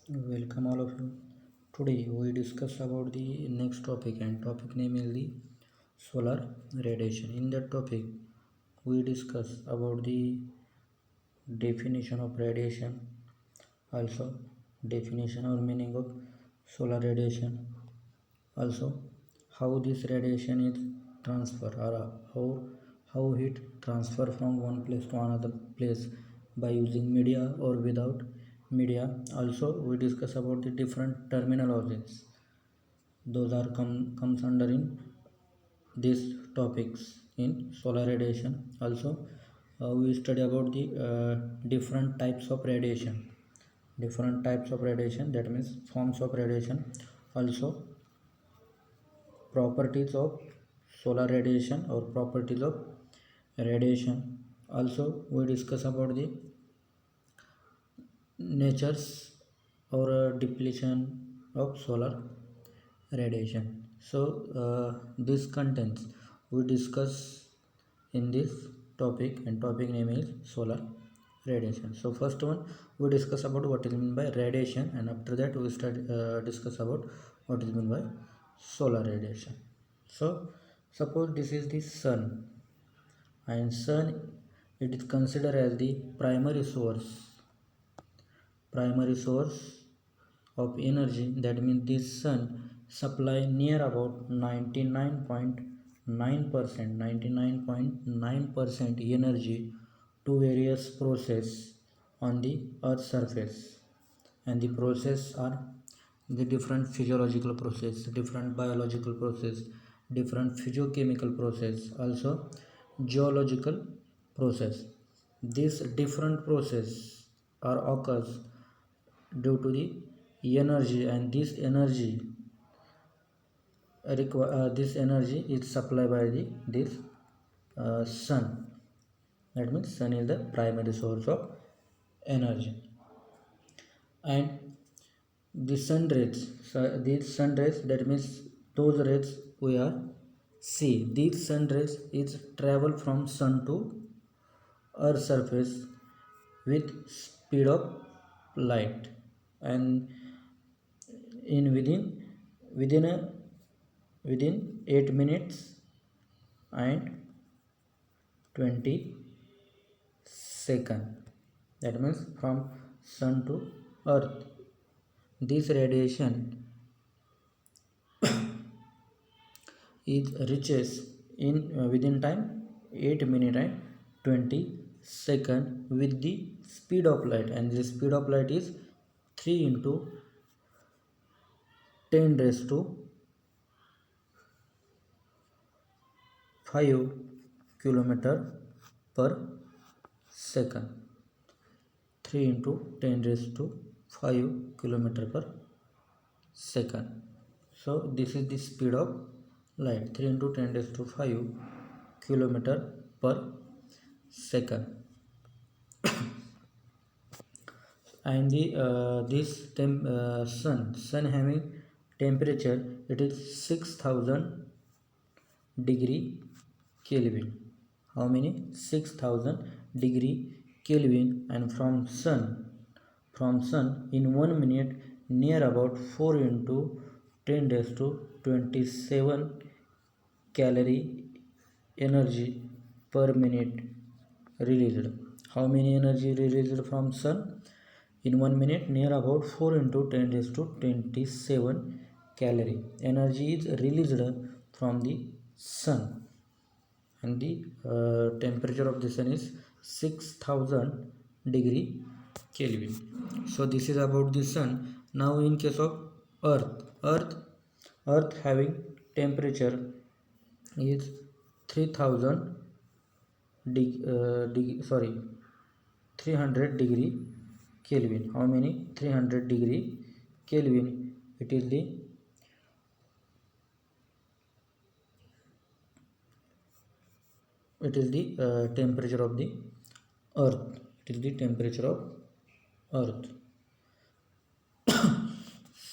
Welcome all of you. Today we discuss about the next topic, and topic name is the solar radiation. In that topic we discuss about the definition of radiation, also definition or meaning of solar radiation, also how this radiation is transfer or how heat transfer from one place to another place by using media or without media. Also we discuss about the different terminologies, those are comes under in these topics in solar radiation. Also we study about the different types of radiation, that means forms of radiation. Also properties of solar radiation or properties of radiation. Also we discuss about the natures or depletion of solar radiation. So this contents we discuss in this topic, and topic name is solar radiation. So first one we discuss about what is meant by radiation, and after that we discuss about what is meant by solar radiation. So suppose this is the sun, and sun, it is considered as the primary source of energy. That means this sun supply near about 99.9% energy to various process on the earth surface. And the process are the different physiological process, different biological process, different physiochemical process, also geological process. These different process are occurs due to the energy, and this energy is supplied by this sun. That means sun is the primary source of energy. And the sun rays, that means those rays we are see, these sun rays is travel from sun to earth surface with speed of light, and in within a within 8 minutes and 20 second. That means from sun to earth, this radiation is reaches in within time 8 minutes and 20 second with the speed of light, and the speed of light is 3 into 10 raised to 5 kilometer per second. 3 into 10 raised to 5 kilometer per second. So this is the speed of light, 3 into 10 raised to 5 kilometer per second. And the sun having temperature, it is 6000 degree Kelvin. How many? 6000 degree Kelvin. And from sun in 1 minute near about 4 into 10 raised to 27 calorie energy per minute released. How many energy released from sun? In 1 minute near about 4 into 10 raised to 27 calorie energy is released from the sun. And the temperature of the sun is 6000 degree Kelvin. So this is about the sun. Now in case of earth having temperature is 3000 300 degree Kelvin. How many? 300 degree Kelvin. It is the temperature of the earth. It is the temperature of earth.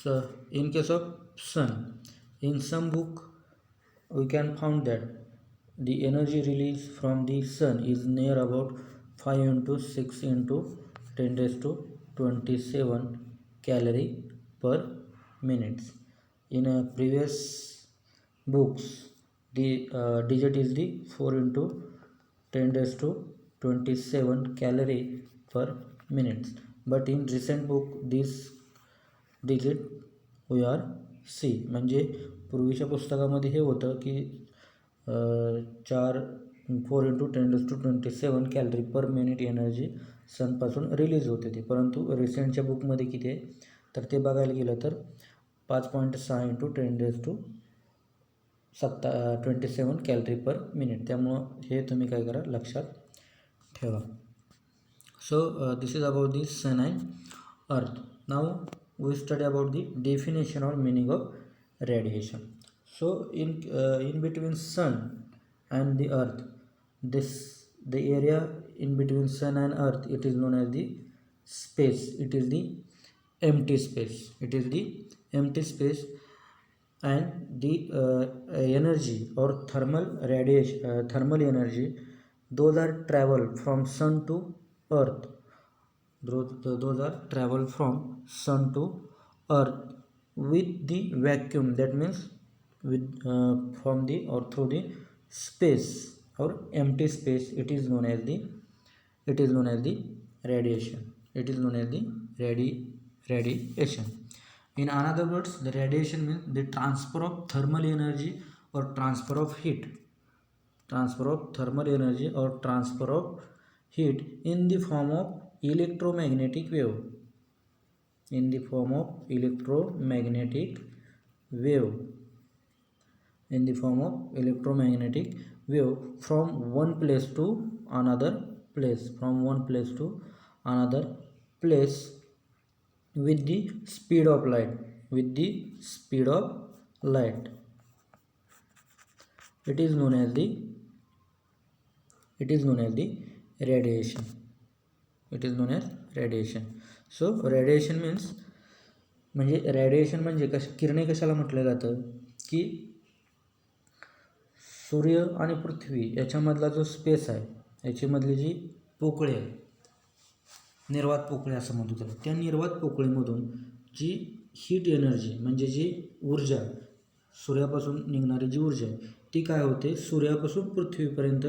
So in case of sun, in some book we can found that the energy released from the sun is near about 5 into 6 into 10 raised to 27 calorie per minute. In previous books, the digit is the 4 into 10 raised to 27 calorie per minute, but in recent book this digit we are see. म्हणजे पूर्वीच्या पुस्तकामध्ये हे होतं की 4 into 10⁻27 calorie per minute energy सनपासून release होते ते, परंतु रिसेंटच्या बुकमध्ये किती आहे तर ते बघायला गेलं तर 5.6 into 10⁻27 कॅलरी पर मिनिट. त्यामुळं हे तुम्ही काय करा लक्षात ठेवा. So this is about the sun and earth. Now we study about the definition or meaning of radiation. So in between sun and the earth, the area in between sun and earth, it is known as the space. It is the empty space. It is the empty space, and the energy or thermal radiation, thermal energy, those are traveled from sun to earth. Those are travel from sun to earth with the vacuum, that means with from the or through the space or empty space. It is known as the radiation. It is known as the radiation. In another words, the radiation means the transfer of thermal energy or transfer of heat. Transfer of thermal energy or transfer of heat in the form of electromagnetic wave. In the form of electromagnetic wave. In the form of electromagnetic wave from one place to another place. From one place to another place with the speed of light. With the speed of light. It is known as the radiation. It is known as radiation. So radiation means म्हणजे radiation म्हणजे किरणे कशाला म्हटलं जातं की सूर्य आणि पृथ्वी याच्यामधला जो स्पेस आहे याच्यामधली जी पोकळी आहे, निर्वात पोकळी असं म्हणतो त्याला, त्या निर्वात पोकळीमधून जी हीट एनर्जी म्हणजे जी ऊर्जा, सूर्यापासून निघणारी जी ऊर्जा आहे ती काय होते सूर्यापासून पृथ्वीपर्यंत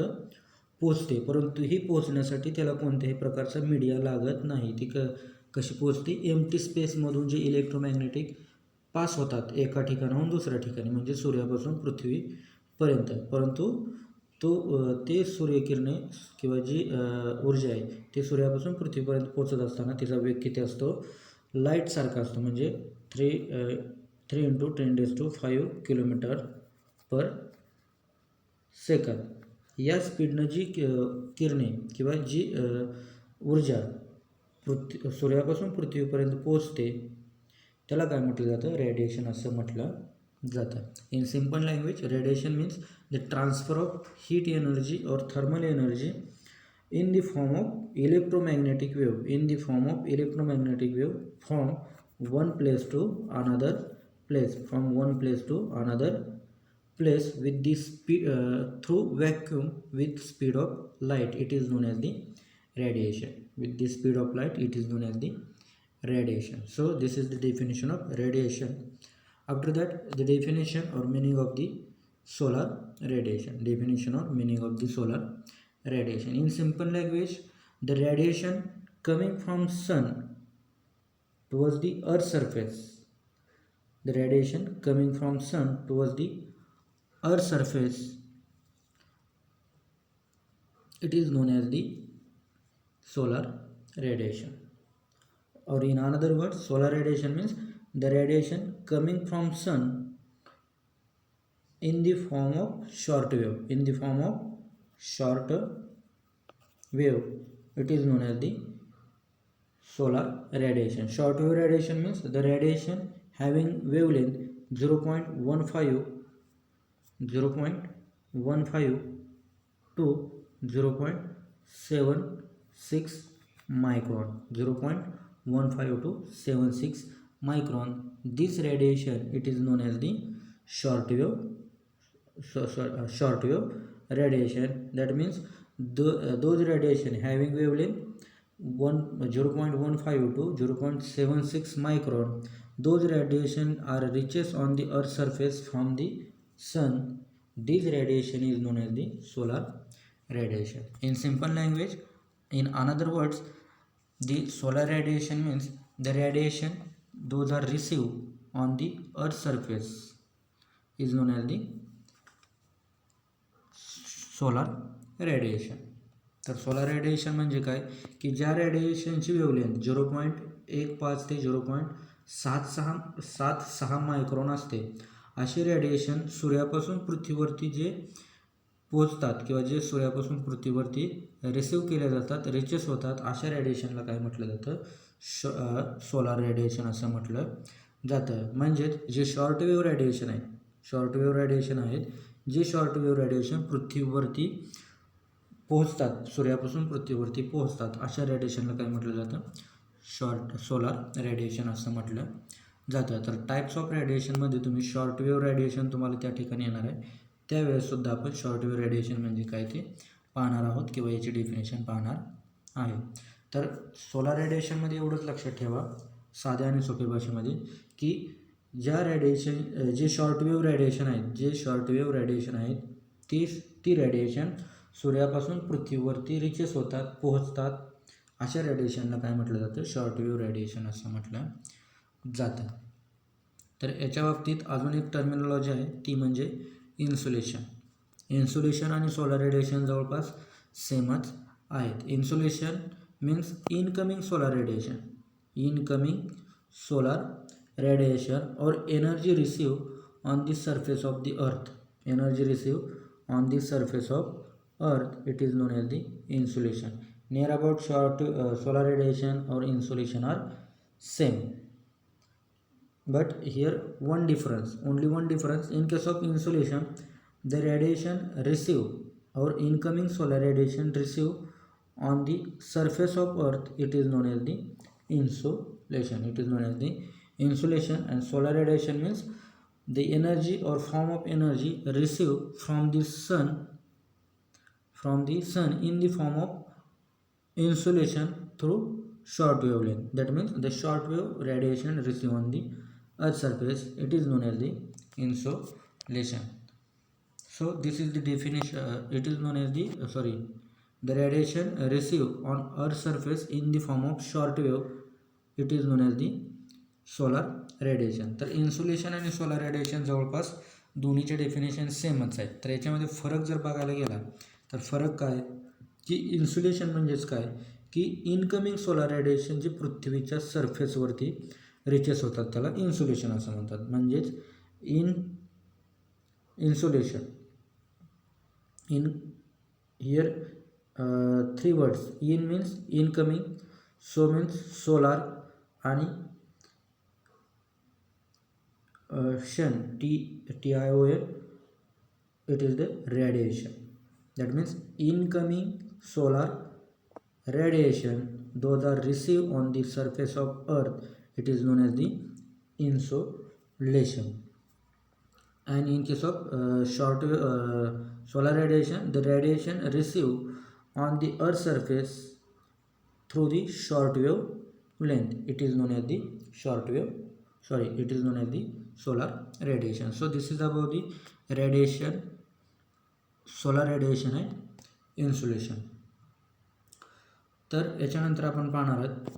पोचते. परंतु ही पोचण्यासाठी त्याला कोणत्याही प्रकारचा मीडिया लागत नाही. ती कशी पोचते, एम्प्टी स्पेसमधून जे इलेक्ट्रोमॅग्नेटिक पास होतात एका ठिकाणाहून दुसऱ्या ठिकाणी म्हणजे सूर्यापासून पृथ्वीपर्यंत. परंतु ते सूर्यकिरणे किंवा जी ऊर्जा आहे ती सूर्यापासून पृथ्वीपर्यंत पोचत असताना तिचा वेग किती असतो, लाईटसारखा असतो. म्हणजे 3 into 10⁵ किलोमीटर पर सेकंद. या स्पीडनं जी किरणे किंवा जी ऊर्जा सूर्यापासून पृथ्वीपर्यंत पोचते त्याला काय म्हटलं जातं, रेडिएशन असं म्हटलं जातं. In simple language, radiation means the transfer of heat energy or thermal energy in the form of electromagnetic wave. In the form of electromagnetic wave from one place to another place. From one place to another place with the speed through vacuum with speed of light. It is known as the radiation. With the speed of light, it is known as the radiation. So this is the definition of radiation. After that, the definition or meaning of the solar radiation. Definition or meaning of the solar radiation. In simple language, the radiation coming from sun towards the earth's surface. The radiation coming from sun towards the earth's surface, it is known as the solar radiation. Or in another words, solar radiation means the radiation coming from sun in the form of short wave. In the form of short wave, it is known as the solar radiation. Short wave radiation means the radiation having wavelength 0.15 to 0.76 micron. 0.15 to 76 micron. This radiation, it is known as the short wave radiation. That means those radiation having wavelength 0.15 to 0.76 micron. Those radiation are reaches on the earth's surface from the sun. This radiation is known as the solar radiation. In simple language, in another words, the solar radiation means the radiation those are received on the earth's surface is known as the solar radiation. तर solar radiation म्हणजे काय की ज्या रेडिएशनची wavelength 0.15 ते 0.76 micron असते अशी radiation सूर्यापासून पृथ्वीवरती जे पोचतात किंवा जे सूर्यापासून पृथ्वीवरती रिसीव्ह केले जातात रिचेस होतात अशा रेडिएशनला काय म्हटलं जातं सोलार रेडिएशन असं म्हटलं जातं. म्हणजेच जे शॉर्ट वेव्ह रेडिएशन आहे जे शॉर्ट वेव्ह रेडिएशन पृथ्वीवरती पोहोचतात सूर्यापासून पृथ्वीवरती पोहोचतात अशा रेडिएशनला काय म्हटलं जातं सोलार रेडिएशन असं म्हटलं जातं. तर टाईप्स ऑफ रेडिएशनमध्ये तुम्ही शॉर्ट वेव्ह रेडिएशन तुम्हाला त्या ठिकाणी येणार आहे त्यावेळेससुद्धा आपण शॉर्ट वेव्ह रेडिएशन म्हणजे काय ते पाहणार आहोत किंवा याची डेफिनेशन पाहणार आहे. तर सोलार रेडिएशनमध्ये एवढंच लक्षात ठेवा साध्या आणि सोप्या भाषेमध्ये की ज्या रेडिएशन जे शॉर्ट वेव्ह रेडिएशन आहेत ती रेडिएशन सूर्यापासून पृथ्वीवरती रिचेस होतात पोहोचतात अशा रेडिएशनला काय म्हटलं जातं शॉर्ट वेव्ह रेडिएशन असं म्हटलं जातं. तर याच्या बाबतीत अजून एक टर्मिनॉलॉजी आहे ती म्हणजे इन्सुलेशन आणि सोलार रेडिएशन जवळपास सेमच आहेत. Insulation means incoming solar radiation or energy received on the surface of the earth. It is known as the insolation. Near about solar radiation or insolation are same, but here only one difference. In case of insolation, the radiation received or incoming solar radiation received on the surface of earth, it is known as the insolation. And solar radiation means the energy or form of energy received from the sun in the form of insolation through short wavelength. That means the short wave radiation received on the earth's surface, it is known as the insolation. So this is the definition. It is known as the radiation received on earth's surface in the form of short wave, it is known as the solar radiation. तर insulation आणि solar radiation जवळपास दोन्हीचे definition सेमच आहेत. तर याच्यामध्ये फरक जर बघायला गेला तर फरक काय की इन्सुलेशन म्हणजेच काय की इनकमिंग सोलार रेडिएशन जे पृथ्वीच्या सरफेसवरती रिचेस होतात त्याला इन्सुलेशन असं म्हणतात. म्हणजेच insulation here 3 words. In means incoming, so means solar आणि शन TION, it is the radiation. That means incoming solar radiation those are received on the surface of earth, it is known as the insolation. And in case of solar radiation, the radiation received on the earth surface through the short wave length, it is known as the solar radiation. So this is about the radiation, solar radiation and insolation. तर याच्यानंतर आपण पाहणार आहोत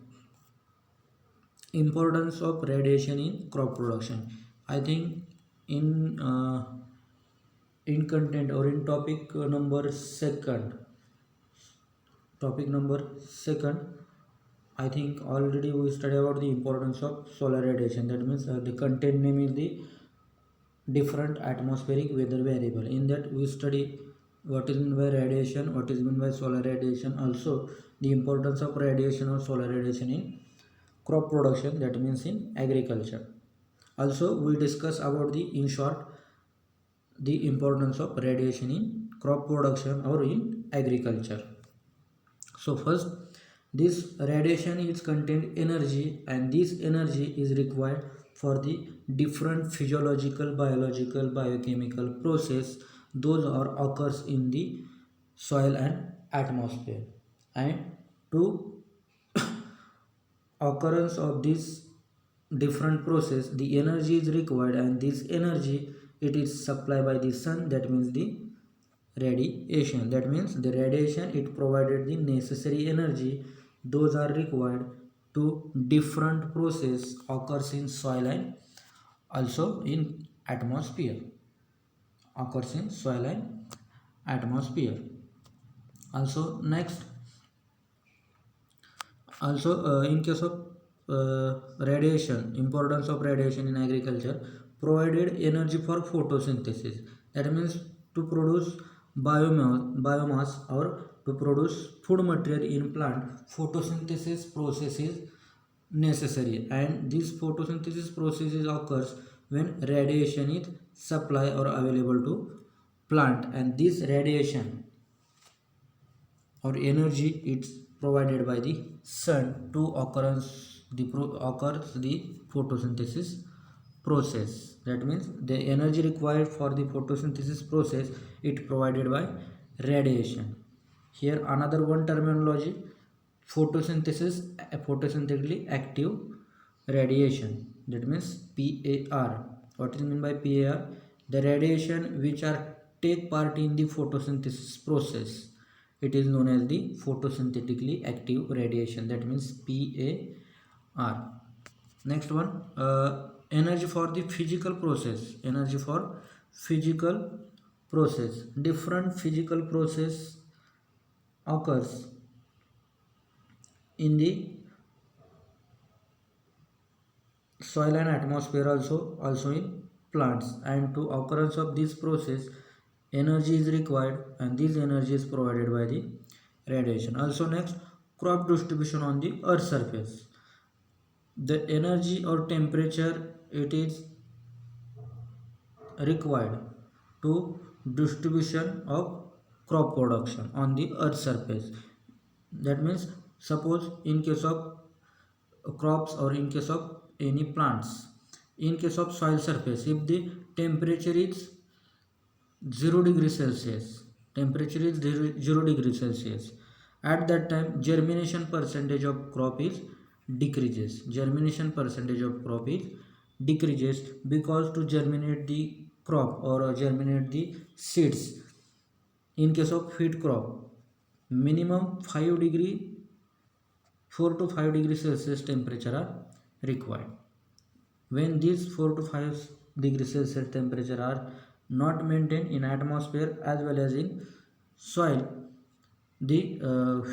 importance of radiation in crop production. I think in content or in topic number second, I think already we studied about the importance of solar radiation. That means the content name is the different atmospheric weather variable. In that we study what is meant by radiation, what is meant by solar radiation, also the importance of radiation or solar radiation in crop production, that means in agriculture. Also we discuss about in short the importance of radiation in crop production or in agriculture. So first, this radiation is contained energy, and this energy is required for the different physiological, biological, biochemical process those are occurs in the soil and atmosphere. And to occurrence of this different process, the energy is required, and this energy it is supplied by the sun, that means the radiation. That means the radiation it provided the necessary energy, those are required to different process occurs in soil and also in atmosphere, occurs in soil and atmosphere. Also next, also in case of radiation, importance of radiation in agriculture, provided energy for photosynthesis, that means to produce biomass or to produce food material in plant, photosynthesis process is necessary, and this photosynthesis process occurs when radiation is supply or available to plant, and this radiation or energy it's provided by the sun to occurs the photosynthesis process. That means the energy required for the photosynthesis process it provided by radiation. Here another one terminology, photosynthesis, photosynthetically active radiation, that means PAR. What is meant by PAR? The radiation which are take part in the photosynthesis process, it is known as the photosynthetically active radiation, that means PAR. Next one, energy for the physical process, energy for physical process, different physical process occurs in the soil and atmosphere, also in plants, and to occurrence of this process energy is required, and this energy is provided by the radiation. Also next, crop distribution on the earth surface, the energy or temperature it is required to distribution of crop production on the earth surface. That means suppose in case of crops or in case of any plants, in case of soil surface, if the temperature is 0 degree Celsius, temperature is 0 degree Celsius, at that time germination percentage of crop is decreases, germination percentage of crop is decreases, because to germinate the crop or germinate the seeds in case of wheat crop, minimum 5 degree 4 to 5 degrees Celsius temperature are required. When these 4 to 5 degrees Celsius temperature are not maintained in atmosphere as well as in soil, the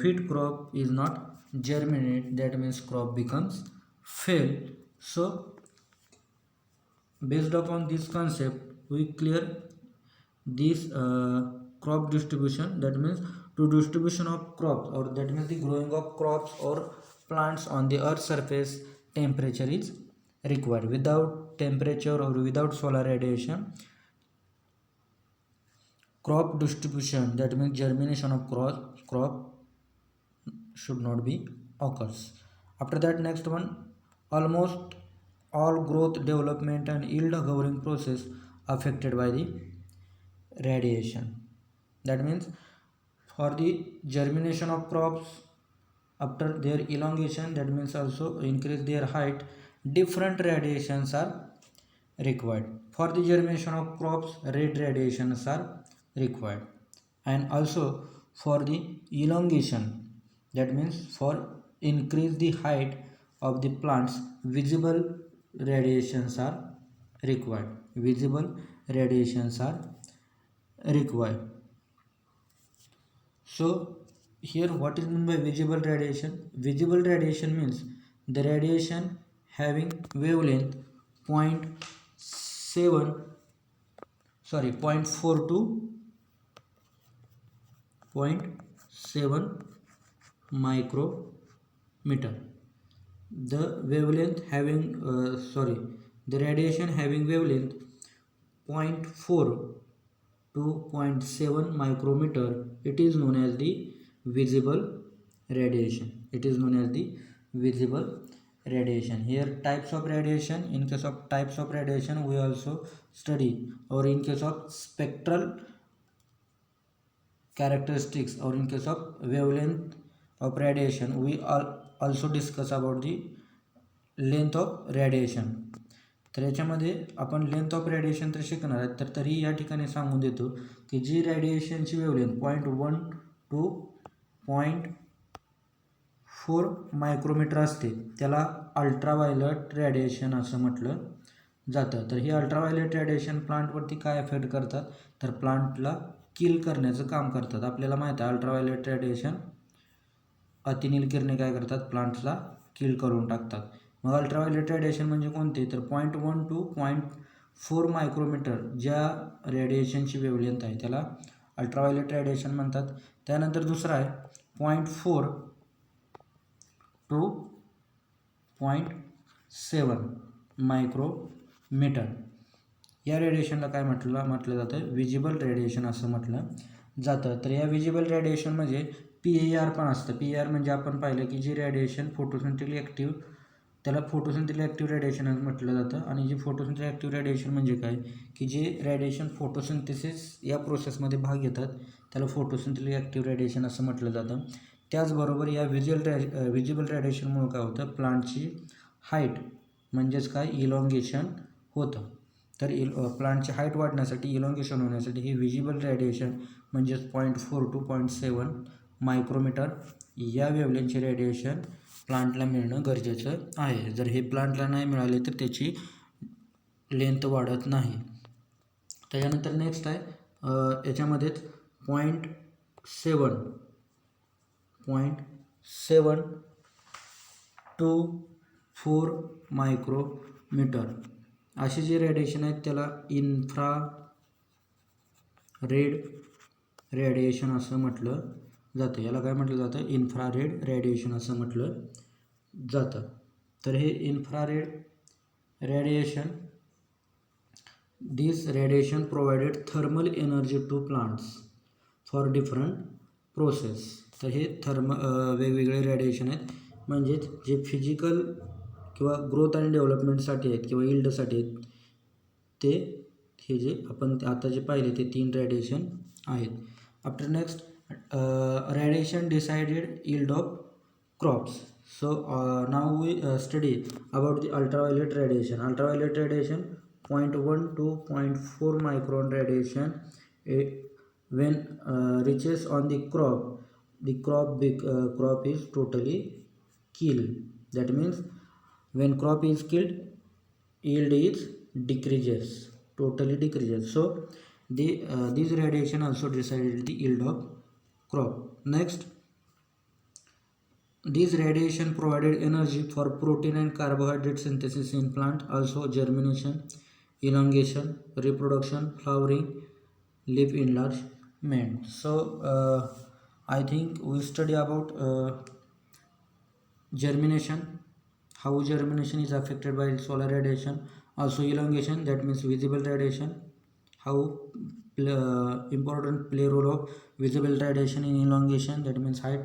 wheat crop is not germinate, that means crop becomes fail. So based upon this concept we clear this crop distribution, that means to distribution of crops, or that means the growing of crops or plants on the earth surface, temperature is required. Without temperature or without solar radiation, crop distribution, that means germination of crop should not be occurs. After that, next one, almost all growth, development and yield governing process affected by the radiation. That means for the germination of crops, after their elongation, that means also increase their height, different radiations are required. For the germination of crops, red radiations are required, and also for the elongation, that means for increase the height of the plants, visible radiations are required, visible radiations are required. So here what is meant by visible radiation? Visible radiation means the radiation having wavelength 0.4 to 0.7 micrometer. The wavelength having the radiation having wavelength 0.4 to 0.7 micrometer, it is known as the visible radiation. It is known as the visible radiation. Here types of radiation, in case of types of radiation we also study, or in case of spectral characteristics, or in case of wavelength of radiation we also discuss about the length of radiation. तर याच्यामध्ये आपण length of radiation तर शिकणार आहे, तर तरी या ठिकाणी सांगून देतो की जी रेडिएशनची वेवलेंथ 0.1 to 0.4 मायक्रोमीटर असते त्याला अल्ट्राव्हायोलेट रेडिएशन असं म्हटलं जातं. तर ही अल्ट्राव्हायोलेट रेडिएशन प्लांटवरती काय इफेक्ट करतात, तर प्लांटला किल करण्याचं काम करतात. आपल्याला माहीत आहे अल्ट्राव्हायोलेट रेडिएशन अतिनील किरणे काय करतात, प्लांट्सला किल करून टाकतात. मग अल्ट्राव्हायोलेट रेडिएशन म्हणजे कोणते, तर 0.1 to 0.4 मायक्रोमीटर ज्या रेडिएशनची वेवलेंथ आहे त्याला अल्ट्राव्हायोलेट रेडिएशन म्हणतात. त्यानंतर दुसरा आहे 0.4 to 0.7 मायक्रोमीटर. या रेडिएशनला काय म्हटलं जातं, विजिबल रेडिएशन असं म्हटलं जातं. तर या विजिबल रेडिएशन म्हणजे PAR पण असतं. PAR म्हणजे आपण पाहिलं की जे रेडिएशन फोटोसिंथेटिकली ॲक्टिव्ह, त्याला फोटोसिंथेटिकली ॲक्टिव्ह रेडिएशन म्हटलं जातं. आणि जे फोटोसिंथेटिकली ॲक्टिव्ह रेडिएशन म्हणजे काय, की जे रेडिएशन फोटोसिंथेसिस या प्रोसेसमध्ये भाग घेतात त्याला फोटोसिंथेटिकली ॲक्टिव्ह रेडिएशन असं म्हटलं जातं. त्याचबरोबर या विजिबल रेडिएशनमुळे काय होतं, प्लांटची हाईट म्हणजेच काय इलॉंगेशन होतं. तर प्लांटची हाईट वाढण्यासाठी, इलॉंगेशन होण्यासाठी हे विजिबल रेडिएशन म्हणजेच 0.4 to 0.7 मायक्रोमीटर या वेवलेंथचे रेडिएशन प्लांटला मिळणं गरजेचं आहे. जर हे प्लांटला नाही मिळाले तर त्याची लेंथ वाढत नाही. त्याच्यानंतर नेक्स्ट आहे याच्यामध्येच 0.7 to 4 मायक्रोमीटर अशी जी रेडिएशन आहेत त्याला इन्फ्रारेड रेडिएशन असं म्हटलं जातं. याला काय म्हटलं जातं, इन्फ्रारेड रेडिएशन असं म्हटलं जातं. तर हे infrared radiation, this radiation provided thermal energy to plants for different process. तर हे वेगवेगळे रेडिएशन आहेत, म्हणजेच जे फिजिकल किंवा ग्रोथ आणि डेव्हलपमेंटसाठी आहेत किंवा इल्डसाठी आहेत ते हे जे आपण आता जे पाहिले ते 3 रेडिएशन आहेत. After next radiation decided yield of crops. So now we study about the ultraviolet radiation. Ultraviolet radiation 0.1 to 0.4 micron radiation when reaches on the crop, the crop is totally killed. That means when crop is killed, yield is totally decreases. So this radiation also decided the yield of crop. Next, this radiation provided energy for protein and carbohydrate synthesis in plant, also germination, elongation, reproduction, flowering, leaf enlargement. So I think we study about germination, how germination is affected by solar radiation, also elongation, that means visible radiation, how important play role of visible radiation in elongation, that means height.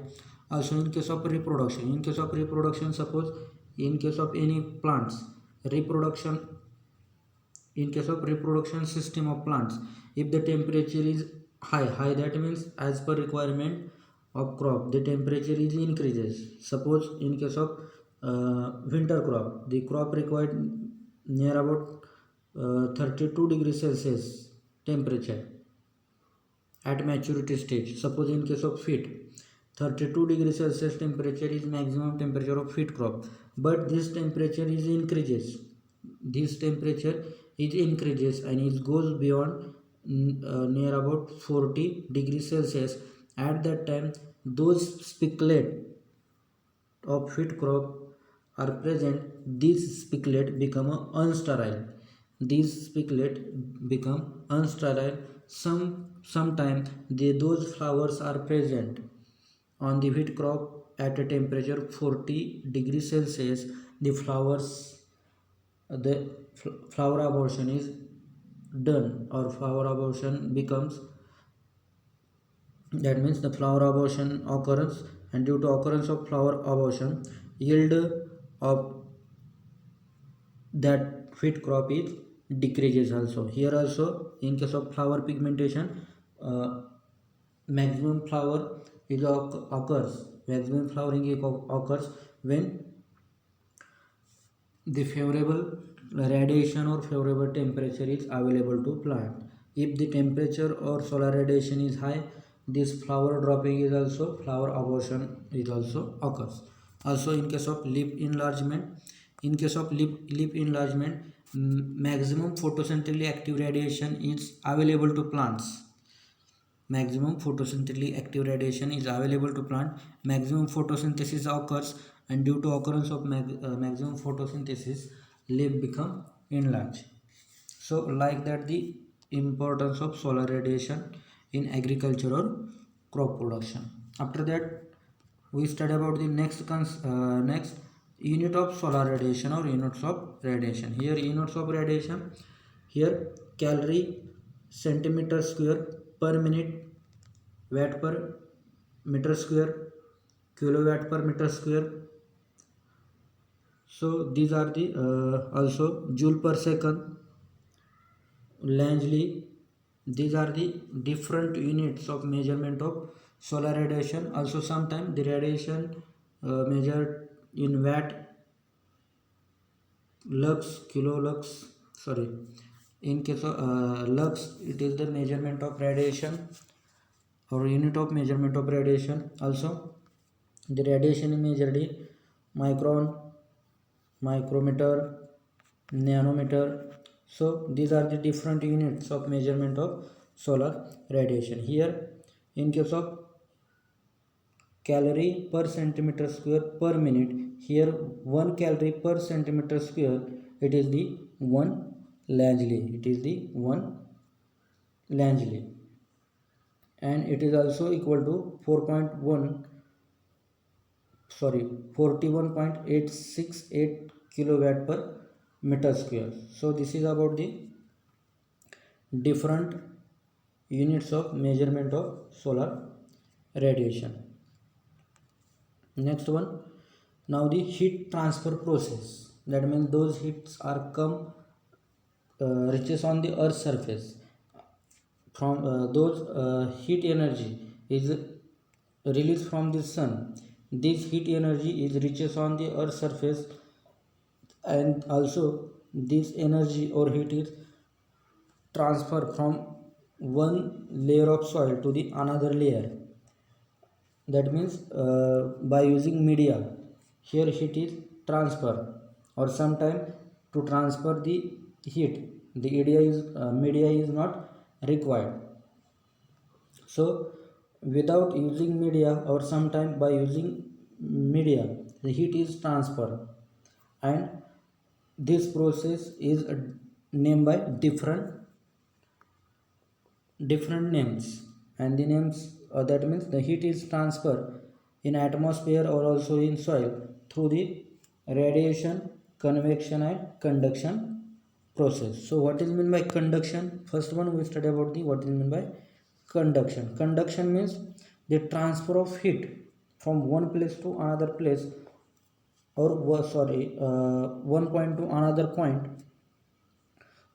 Also in case of reproduction, suppose in case of any plants in case of reproduction system of plants, if the temperature is high, that means as per requirement of crop the temperature is increases. Suppose in case of winter crop, the crop required near about 32 degrees Celsius temperature at maturity stage. Suppose in case of wheat, 32 degrees Celsius temperature is maximum temperature of wheat crop, but this temperature increases and it goes beyond near about 40 degrees Celsius. At that time those spikelets of wheat crop are present. These spikelets become unsterile. Sometimes those flowers are present on the wheat crop at a temperature 40 degrees Celsius. The flower abortion is done, or flower abortion becomes, that means the flower abortion occurs, and due to occurrence of flower abortion, yield of that wheat crop is decreases also. Here also in case of flower pigmentation, maximum flowering occurs when the favorable radiation or favorable temperature is available to plant. If the temperature or solar radiation is high, this flower dropping is also, flower abortion is also occurs. Also in case of leaf enlargement, maximum photosynthetically active radiation is available to plants. Maximum photosynthetically active radiation is available to plant. Maximum photosynthesis occurs, and due to occurrence of maximum photosynthesis, leaf become enlarged. So like that, the importance of solar radiation in agriculture or crop production. After that, we study about the next unit of solar radiation or units of radiation. Here units of radiation, here calorie centimeter square per minute, watt per meter square, kilowatt per meter square. So these are the also joule per second, Langley. These are the different units of measurement of solar radiation. Also sometimes the radiation measured in watt, lux, kilolux, sorry, in case of lux, it is the measurement of radiation or unit of measurement of radiation. Also the radiation is measured in micron, micrometer, nanometer. So these are the different units of measurement of solar radiation. Here in case of calorie per centimeter square per minute, here 1 calorie per centimeter square, it is the 1 Langley. It is the 1 Langley, and it is also equal to 41.868 kilowatt per meter square. So this is about the different units of measurement of solar radiation. Next one, now the heat transfer process. That means those heats are reaches on the earth's surface. From those heat energy is released from the sun. This heat energy is reaches on the earth's surface, and also this energy or heat is transferred from one layer of soil to the another layer. That means by using media, here heat is transfer, or sometime to transfer the heat, the media is not required. So without using media, or sometime by using media, the heat is transferred, and this process is named by different names. And the names that means the heat is transferred in atmosphere or also in soil through the radiation, convection and conduction process. So what is meant by conduction? First one we study about the what is meant by conduction. Conduction means the transfer of heat from one place to another place, or one point to another point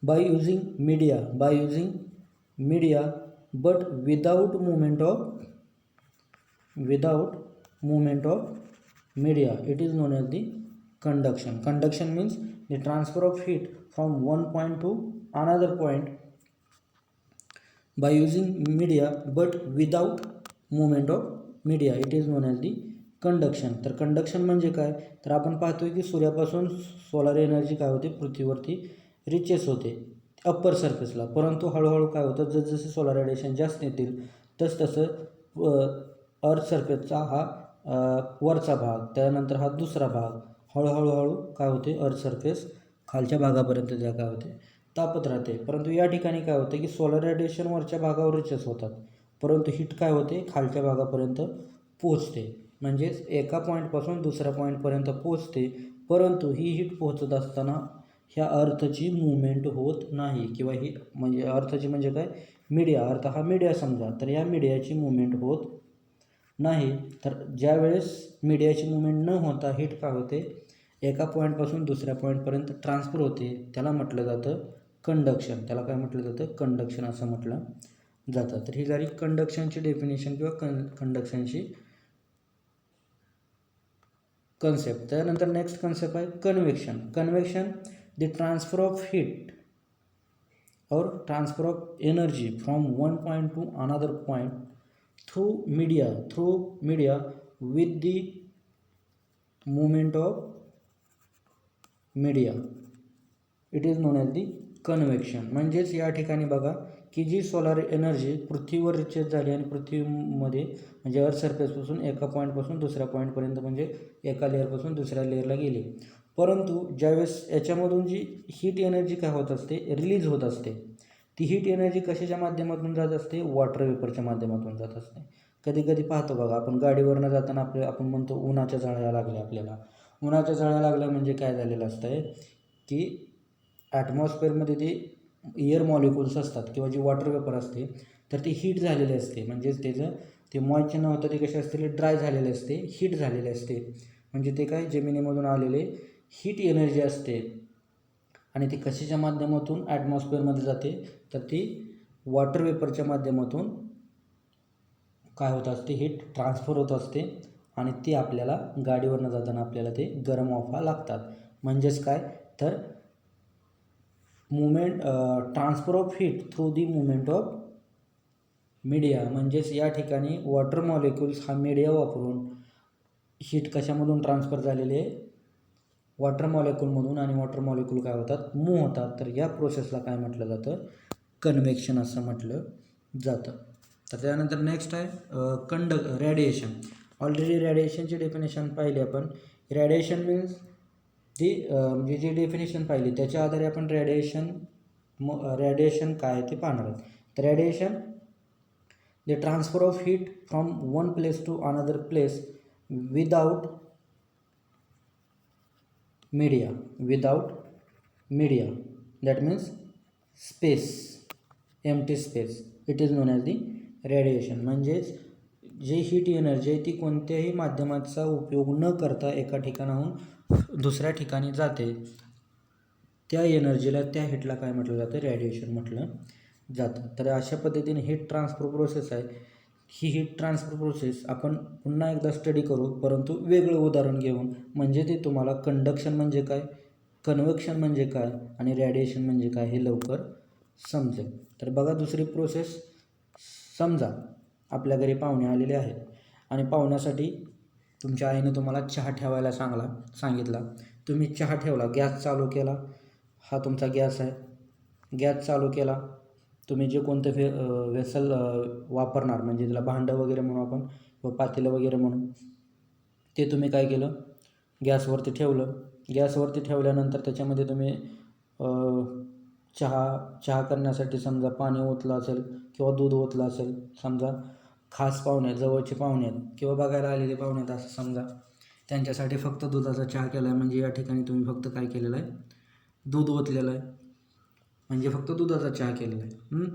by using media, but without movement of media. It is known as the conduction. Conduction means the transfer of heat from one point to another point by using media but without movement of media. It is known as the conduction. तर conduction म्हणजे काय, तर आपण पाहतोय की सूर्यापासून solar energy काय होते, पृथ्वीवरती रिचेस होते अप्पर सरफेसला, परंतु हळूहळू काय होतं, जसजसे सोलर रेडिएशन जास्त येतील तसतसं अर्थ सरफेसचा हा वरचा भाग, त्यानंतर हा दुसरा भाग, हळूहळू काय होते, अर्थ सरफेस खालच्या भागापर्यंत ज्या काय होते तापत राहते. परंतु या ठिकाणी काय होते की सोलर रेडिएशन वरच्या भागावर रिचेस होतात, परंतु हीट काय होते खालच्या भागापर्यंत पोहोचते. म्हणजेच एका पॉईंटपासून दुसऱ्या पॉईंटपर्यंत पोहोचते, परंतु ही हीट पोहोचत असताना ह्या अर्थची मूवमेंट होत नाही, किंवा ही म्हणजे अर्थची म्हणजे काय, मीडिया, अर्थ हा मीडिया समजा, तर या मीडियाची मूवमेंट होत नाही. तर ज्या वेळेस मीडियाची मूवमेंट न होता हीट काय होते, एका पॉईंटपासून दुसऱ्या पॉईंटपर्यंत ट्रान्सफर होते, त्याला म्हटलं जातं कंडक्शन. त्याला काय म्हटलं जातं, कंडक्शन असं म्हटलं जातं. तर ही झाली कंडक्शनची डेफिनेशन किंवा कंडक्शनची कन्सेप्ट. त्यानंतर नेक्स्ट कन्सेप्ट आहे convection. Convection the transfer of heat or transfer of energy from one point to another point through media with the movement of media. It is known as the convection. म्हणजेच या ठिकाणी बघा की जी solar energy पृथ्वीवर recharge झाली आणि पृथ्वीमध्ये म्हणजे अर्थ सरफेसपासून एका पॉईंटपासून दुसऱ्या पॉईंटपर्यंत म्हणजे एका लेअरपासून दुसऱ्या लेअरला गेली, परंतु ज्यावेळेस याच्यामधून जी हीट एनर्जी काय होत असते, रिलीज होत असते, ती हीट एनर्जी कशाच्या माध्यमातून जात असते, वॉटर वेपरच्या माध्यमातून जात असते. कधी कधी पाहतो बघा आपण गाडीवरनं जाताना आपण म्हणतो उन्हाच्या झळ्या लागल्या. आपल्याला उन्हाच्या झळ्या लागल्या म्हणजे काय झालेलं असतं आहे की ॲटमॉस्फिअरमध्ये ते एअर मॉलिक्युल्स असतात किंवा जी वॉटर वेपर असते तर ती हीट झालेली असते. म्हणजेच त्याचं ते मॉइश्चर न होतं ते कसे असते, ड्राय झालेले असते, हीट झालेले असते. म्हणजे ते काय जमिनीमधून आलेले हीट एनर्जी असते आणि ती कशाच्या माध्यमातून ॲटमॉस्फिअरमध्ये जाते तर ती वॉटर वेपरच्या माध्यमातून काय होत असते, हीट ट्रान्सफर होत असते आणि ती आपल्याला गाडीवरनं जाताना आपल्याला ते गरम वाफा लागतात. म्हणजेच काय तर transfer of heat through the movement of media. म्हणजेच या ठिकाणी वॉटर मॉलिक्युल्स हा मीडिया वापरून हीट कशामधून ट्रान्सफर झालेले, वॉटर मॉलिक्यूलमधून, आणि वॉटर मॉलिक्यूल काय होतात, मूव्ह होतात. तर या प्रोसेसला काय म्हटलं जातं, कन्व्हेक्शन असं म्हटलं जातं. तर त्यानंतर नेक्स्ट आहे रेडिएशन. ऑलरेडी रेडिएशनची डेफिनेशन पाहिली आपण. रेडिएशन मीन्स म्हणजे जी डेफिनेशन पाहिली त्याच्या आधारे आपण रेडिएशन काय ते पाहणार आहोत. तर radiation the transfer of heat from one place to another place without media that means space, empty space. It is known as the radiation. म्हणजेच जी हीट एनर्जी आहे ती कोणत्याही माध्यमाचा उपयोग न करता एका ठिकाणाहून दुसऱ्या ठिकाणी जाते, त्या एनर्जीला, त्या हीटला काय म्हटलं जातं, रेडिएशन म्हटलं जातं. तर अशा पद्धतीने हीट ट्रान्सफर प्रोसेस आहे. ही हीट ट्रान्सफर प्रोसेस आपण पुन्हा एकदा स्टडी करू, परंतु वेगळं उदाहरण घेऊन, म्हणजे ते तुम्हाला कंडक्शन म्हणजे काय, कन्व्हेक्शन म्हणजे काय आणि रेडिएशन म्हणजे काय हे लवकर समजेल. तर बघा दुसरी प्रोसेस. समजा आपल्या घरी पाहुणे आलेले आहेत आणि पाहुण्यासाठी तुमच्या आईने तुम्हाला चहा ठेवायला सांगितला. तुम्ही चहा ठेवला, गॅस चालू केला. हा तुमचा गॅस आहे. गॅस चालू केला. तुम्ही जे कोणतं वेसल वापरणार, म्हणजे त्याला भांडं वगैरे म्हणू आपण किंवा पातेलं वगैरे म्हणू, ते तुम्ही काय केलं, गॅसवरती ठेवलं. गॅसवरती ठेवल्यानंतर त्याच्यामध्ये तुम्ही चहा करण्यासाठी समजा पाणी ओतलं असेल किंवा दूध ओतलं असेल. समजा खास पाहुणे, जवळचे पाहुणे आहेत किंवा बघायला आलेले पाहुणे आहेत असं समजा, त्यांच्यासाठी फक्त दुधाचा चहा केला आहे. म्हणजे या ठिकाणी तुम्ही फक्त काय केलेलं आहे, दूध ओतलेलं आहे, म्हणजे फक्त दुधाचा चहा केलेला आहे.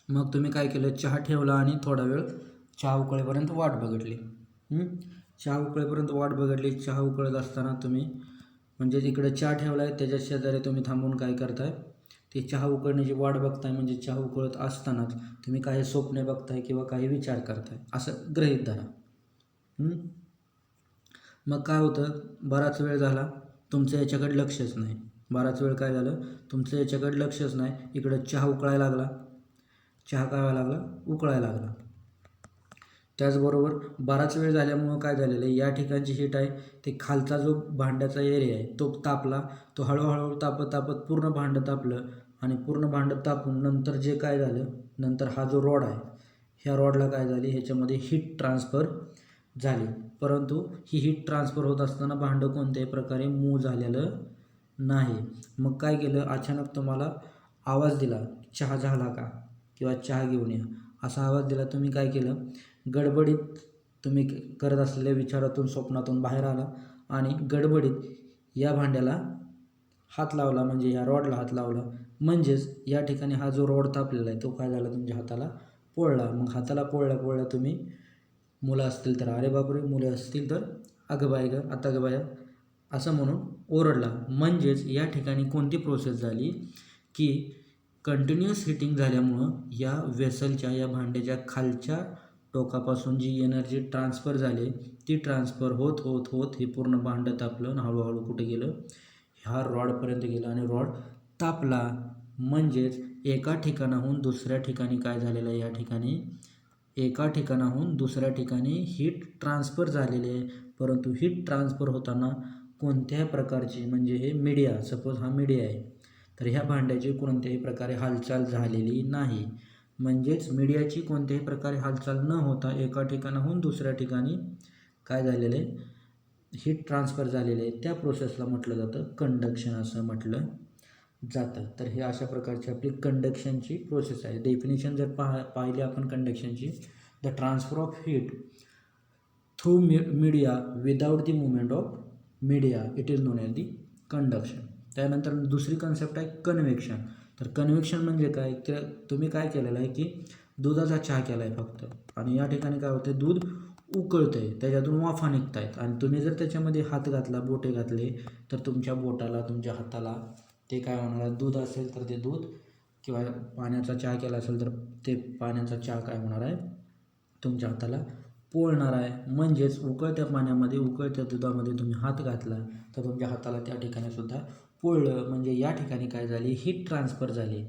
मग तुम्ही काय केलं, चहा ठेवला आणि थोडा वेळ चहा उकळेपर्यंत वाट बघितली. चहा उकळेपर्यंत वाट बघितली. चहा उकळत असताना तुम्ही म्हणजे इकडे चहा ठेवला आहे त्याच्या शेजारी तुम्ही थांबून काय करताय, ते चहा उकळण्याची वाट बघताय. म्हणजे चहा उकळत असतानाच तुम्ही काही स्वप्ने बघताय किंवा काही विचार करताय असं गृहीत धरा. मग काय होतं, बराच वेळ झाला तुमचं याच्याकडे लक्षच नाही. बराच वेळ काय झालं, तुमचं याच्याकडे लक्षच नाही. इकडं चहा उकळायला लागला. चहा काय व्हायला लागला, उकळायला लागला. त्याचबरोबर बराच वेळ झाल्यामुळं काय झालेलं आहे, या ठिकाणची हीट आहे ते खालचा जो भांड्याचा एरिया आहे तो तापला. तो हळूहळू तापत पूर्ण भांडं तापलं आणि पूर्ण भांडं तापून नंतर जे काय झालं, नंतर हा जो रॉड आहे ह्या रॉडला काय झाली, ह्याच्यामध्ये हीट ट्रान्सफर झाली. परंतु ही हीट ट्रान्सफर होत असताना भांडं कोणत्याही प्रकारे मूव्ह झालेलं नाही. मग काय केलं, अचानक तुम्हाला आवाज दिला, चहा झाला का किंवा चहा घेऊन या असा आवाज दिला. तुम्ही काय केलं, गडबडीत तुम्ही करत असलेल्या विचारातून, स्वप्नातून बाहेर आला आणि गडबडीत या भांड्याला हात लावला, म्हणजे या रॉडला हात लावला. म्हणजेच या ठिकाणी हा जो रॉड तापलेला आहे तो काय झाला, तुमच्या हाताला पोळला. मग हाताला पोळल्या तुम्ही, मुलं असतील तर अरे बापरे, मुले असतील तर अगं बाय गं, आता गं बाया असं म्हणून ओरडला. म्हणजेच या ठिकाणी कोणती प्रोसेस झाली की कंटिन्युअस हिटिंग झाल्यामुळं या वेसलच्या, या भांड्याच्या खालच्या टोकापासून जी एनर्जी ट्रान्सफर झाली ती ट्रान्सफर होत होत होत हे पूर्ण भांडं तापलं आणि हळूहळू कुठे गेलं, ह्या रॉडपर्यंत गेलं आणि रॉड तापला. म्हणजेच एका ठिकाणाहून दुसऱ्या ठिकाणी काय झालेलं आहे, या ठिकाणी एका ठिकाणाहून दुसऱ्या ठिकाणी हीट ट्रान्सफर झालेली आहे. परंतु हीट ट्रान्सफर होताना कोणत्याही प्रकारची, म्हणजे हे मीडिया, सपोज हा मीडिया आहे, तर ह्या भांड्याची कोणत्याही प्रकारे हालचाल झालेली नाही. म्हणजेच मीडियाची कोणत्याही प्रकारे हालचाल न होता एका ठिकाणाहून दुसऱ्या ठिकाणी काय झालेलं आहे, हीट ट्रान्सफर झालेले आहे. त्या प्रोसेसला म्हटलं जातं कंडक्शन असं म्हटलं जातं. तर हे अशा प्रकारची आपली कंडक्शनची प्रोसेस आहे. डेफिनेशन जर पाहिली आपण कंडक्शनची, the transfer of heat through media without the movement of media, it is known as the conduction. त्यानंतर दुसरी कन्सेप्ट आहे कन्व्हेक्शन. तर कन्व्हेक्शन म्हणजे काय, तर तुम्ही काय केलेलं आहे की दुधाचा चहा केला आहे फक्त, आणि या ठिकाणी काय होतं, दूध उकळतं आहे, त्याच्यातून वाफा निघत आहेत, आणि तुम्ही जर त्याच्यामध्ये हात घातला, बोटे घातले, तर तुमच्या बोटाला, तुमच्या हाताला ते काय होणार, दूध असेल तर ते दूध, किंवा पाण्याचा चहा केला असेल तर ते पाण्याचा चहा काय होणार आहे, तुमच्या हाताला पोळणार आहे. म्हणजेच उकळत्या पाण्यामध्ये, उकळत्या दुधामध्ये तुम्ही हात घातला तर तुमच्या हाताला त्या ठिकाणी सुद्धा पोळलं. म्हणजे या ठिकाणी काय झाली, हीट ट्रान्सफर झाली.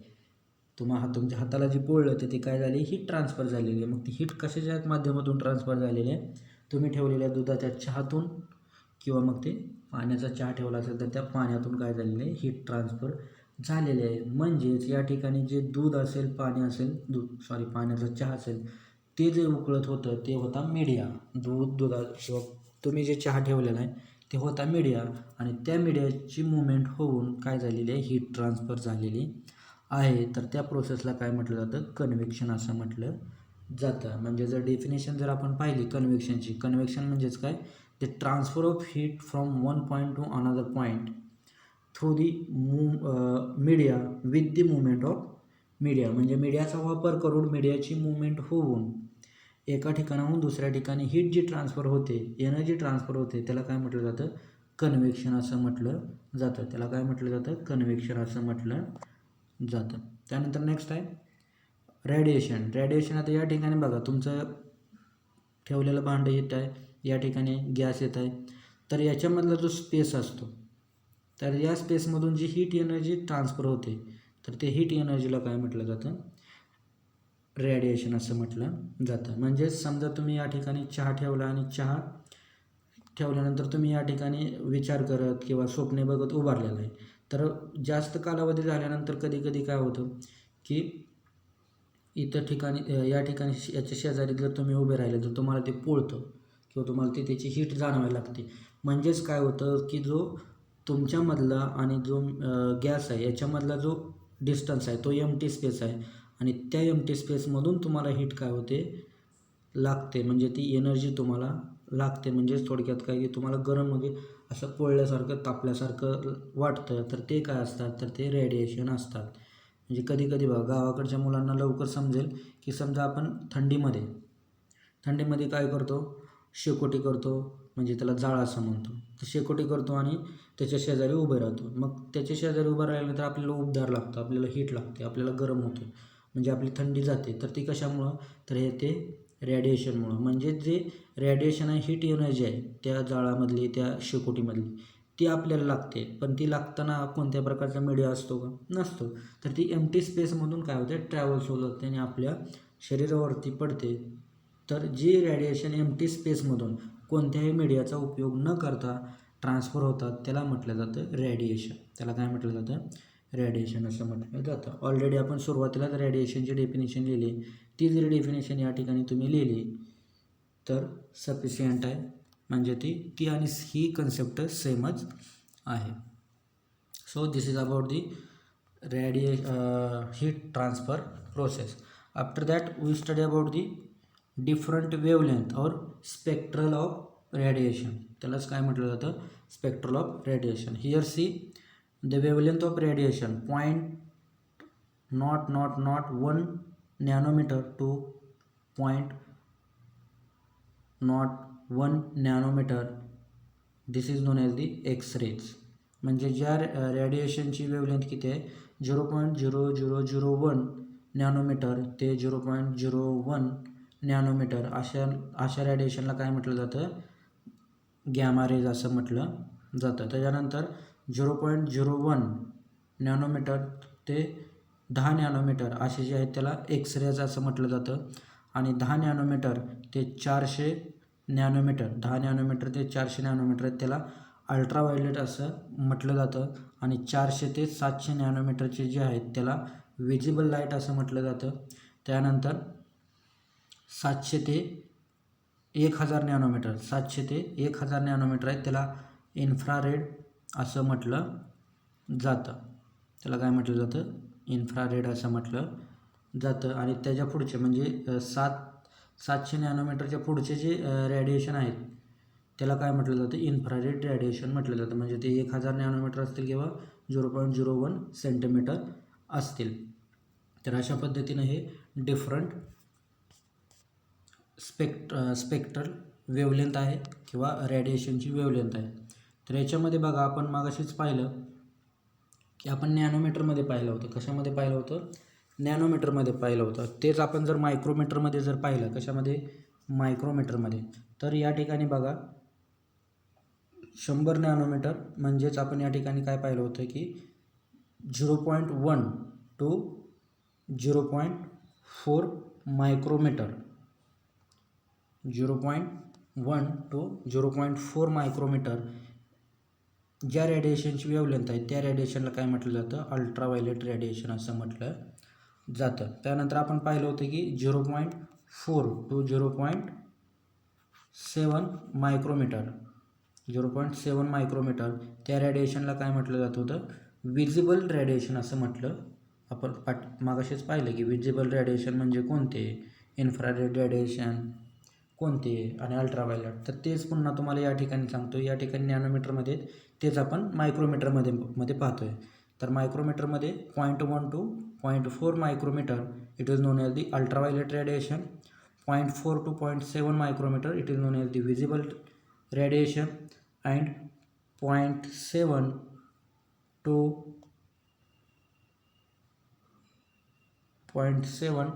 तुमच्या हाताला जे पोळलं ते काय झाले, हीट ट्रान्सफर झालेली आहे. मग ती हीट कशाच्या माध्यमातून ट्रान्सफर झालेली आहे, तुम्ही ठेवलेल्या दुधाच्या चहातून, किंवा मग ते पाण्याचा चहा ठेवला असेल तर त्या पाण्यातून काय झालेलं आहे, हीट ट्रान्सफर झालेले आहे. म्हणजेच या ठिकाणी जे दूध असेल, पाणी असेल, पाण्याचा चहा असेल, ते जे उकळत होतं ते होता मीडिया. दुधा किंवा तुम्ही जे चहा ठेवलेला आहे ते होता मीडिया, आणि त्या मीडियाची मुवमेंट होऊन काय झालेली आहे, हीट ट्रान्सफर झालेली आहे. तर त्या प्रोसेसला काय म्हटलं जातं, कन्व्हेक्शन असं म्हटलं जातं. म्हणजे जर डेफिनेशन जर आपण पाहिली कन्व्हेक्शनची, कन्व्हेक्शन म्हणजेच काय, the transfer of heat from one point two another point through the media with the movement of media. म्हणजे मीडियाचा वापर करून मीडियाची मुवमेंट होऊन एका ठिकाणाहून दुसऱ्या ठिकाणी हीट जी ट्रान्सफर होते, एनर्जी ट्रान्सफर होते, त्याला काय म्हटलं जातं, कन्व्हेक्शन असं म्हटलं जातं. त्याला काय म्हटलं जातं, कन्व्हेक्शन असं म्हटलं जातं. त्यानंतर नेक्स्ट आहे रेडिएशन. रेडिएशन आता या ठिकाणी बघा, तुमचं ठेवलेलं भांडं येत आहे, या ठिकाणी गॅस येत आहे, तर याच्यामधला जो स्पेस असतो, तर या स्पेसमधून जी हीट एनर्जी ट्रान्सफर होते, तर ते हीट एनर्जीला काय म्हटलं जातं, रेडिएशन असं म्हटलं जातं. म्हणजे समजा तुम्ही या ठिकाणी चहा ठेवला, आणि चहा ठेवल्यानंतर तुम्ही या ठिकाणी विचार करत किंवा स्वप्ने बघत उभारलेला आहे, तर जास्त कालावधी झाल्यानंतर कधी कधी काय होतं की इतर ठिकाणी, या ठिकाणी याच्या शेजारी जर तुम्ही उभे राहिले तर तुम्हाला ते पोळतं, किंवा तुम्हाला ते त्याची हीट जाणवायला लागते. म्हणजेच काय होतं की जो तुमच्यामधला आणि जो गॅस आहे याच्यामधला जो डिस्टन्स आहे तो एम्प्टी स्पेस आहे, आणि त्या एम्प्टी स्पेसमधून तुम्हाला हीट काय होते, लागते. म्हणजे ती एनर्जी तुम्हाला लागते. म्हणजेच थोडक्यात काय की तुम्हाला गरममध्ये असं पोळल्यासारखं, तापल्यासारखं वाटतं, तर ते काय असतात, तर ते रेडिएशन असतात. म्हणजे कधी कधी बघा, गावाकडच्या मुलांना लवकर समजेल की समजा आपण थंडीमध्ये काय करतो, शेकोटी करतो, म्हणजे त्याला जाळ असं म्हणतो. तर शेकोटी करतो आणि त्याच्या शेजारी उभे राहतो. मग त्याच्या शेजारी उभं राहिल्यानंतर आपल्याला उबदार लागतं, आपल्याला हीट लागते, आपल्याला गरम होतं, म्हणजे आपली थंडी जाते. तर ती कशामुळं, तर हे ते रेडिएशनमुळं. म्हणजे जे रेडिएशन आहे, हीट एनर्जी आहे त्या जाळामधली, त्या शेकोटीमधली, ती आपल्याला लागते. पण ती लागताना कोणत्या प्रकारचा मीडिया असतो का, नसतो. तर ती एम्प्टी स्पेसमधून काय होते, ट्रॅव्हल्स होत जाते आणि आपल्या शरीरावरती पडते. तर जी रेडिएशन एम्प्टी स्पेसमधून कोणत्याही मीडियाचा उपयोग न करता ट्रान्सफर होतात, त्याला म्हटलं जातं रेडिएशन. त्याला काय म्हटलं जातं, रेडिएशन असं म्हटलं जातं. ऑलरेडी आपण सुरुवातीलाच रेडिएशनची डेफिनेशन लिहिली, ती जरी डेफिनेशन या ठिकाणी तुम्ही लिहिली तर सफिशियंट आहे. म्हणजे ती आणि ही कन्सेप्ट सेमच आहे. So this is about the heat transfer process. After that we study about the different wavelength और स्पेक्ट्रल ऑफ रेडिएशन. त्यालाच काय म्हटलं जातं, spectral of radiation. Here see the wavelength of radiation 0.001 nanometre to 0.01 nanometre. This is known as the X rays. म्हणजे ज्या रेडिएशनची wavelength किती आहे, 0.0001 nanometre ते 0.01 नॅनोमीटर, अशा रेडिएशनला काय म्हटलं जातं, गॅमा रेज असं म्हटलं जातं. त्याच्यानंतर 0.01 नॅनोमीटर ते 10 नॅनोमीटर असे जे आहेत त्याला एक्स रेज असं म्हटलं जातं. आणि 10 नॅनोमीटर ते 400 नॅनोमीटर 10 नॅनोमीटर ते 400 नॅनोमीटर त्याला अल्ट्राव्हायोलेट असं म्हटलं जातं. आणि 400 ते 700 नॅनोमीटरचे जे आहेत त्याला विजिबल लाईट असं म्हटलं जातं. त्यानंतर 700 ते 1000 नॅनोमीटर 700 ते 1000 नॅनोमीटर आहे त्याला इन्फ्रारेड असं म्हटलं जातं. त्याला काय म्हटलं जातं? इन्फ्रारेड असं म्हटलं जातं. आणि त्याच्या पुढचे म्हणजे 700 नॅनोमीटरच्या पुढचे जे रेडिएशन आहेत त्याला काय म्हटलं जातं? इन्फ्रारेड रेडिएशन म्हटलं जातं. म्हणजे ते 1000 नॅनोमीटर असतील किंवा 0.01 सेंटीमीटर असतील. तर अशा पद्धतीनं हे डिफरंट स्पेक्ट्रल वेवलेंथ आहे किंवा रेडिएशनची वेवलेंथ आहे. तर याच्यामध्ये बघा आपण मागाशीच पाहिलं की आपण नॅनोमीटरमध्ये पाहिलं होतं. कशामध्ये पाहिलं होतं? नॅनोमीटरमध्ये पाहिलं होतं. तेच आपण जर मायक्रोमीटरमध्ये जर पाहिलं, कशामध्ये? मायक्रोमीटरमध्ये. तर या ठिकाणी बघा 100 नॅनोमीटर म्हणजेच आपण या ठिकाणी काय पाहिलं होतं की 0.1 to 0.4 मायक्रोमीटर 0.1 to 0.4 मायक्रोमीटर ज्या रेडिएशनची वेवलेंथ आहे त्या रेडिएशनला काय म्हटलं जातं? अल्ट्राव्हायोलेट रेडिएशन असं म्हटलं जातं. त्यानंतर आपण पाहिलं होतं की 0.4 to 0.7 मायक्रोमीटर 0.7 मायक्रोमीटर त्या रेडिएशनला काय म्हटलं जात होतं? विजिबल रेडिएशन असं म्हटलं. आपण मागाशीच पाहिलं की विजिबल रेडिएशन म्हणजे कोणते, इन्फ्रारेड रेडिएशन कोणते आणि अल्ट्राव्हायोलेट. तर तेच पुन्हा तुम्हाला या ठिकाणी सांगतो. या ठिकाणी नॅनोमीटरमध्ये तेच आपण मायक्रोमीटरमध्ये पाहतोय. तर मायक्रोमीटरमध्ये 0.1 to 0.4 micrometre it is known as the ultraviolet radiation. 0.4 to 0.7 micrometre it is known as the visible radiation. And 0.7 to 0.7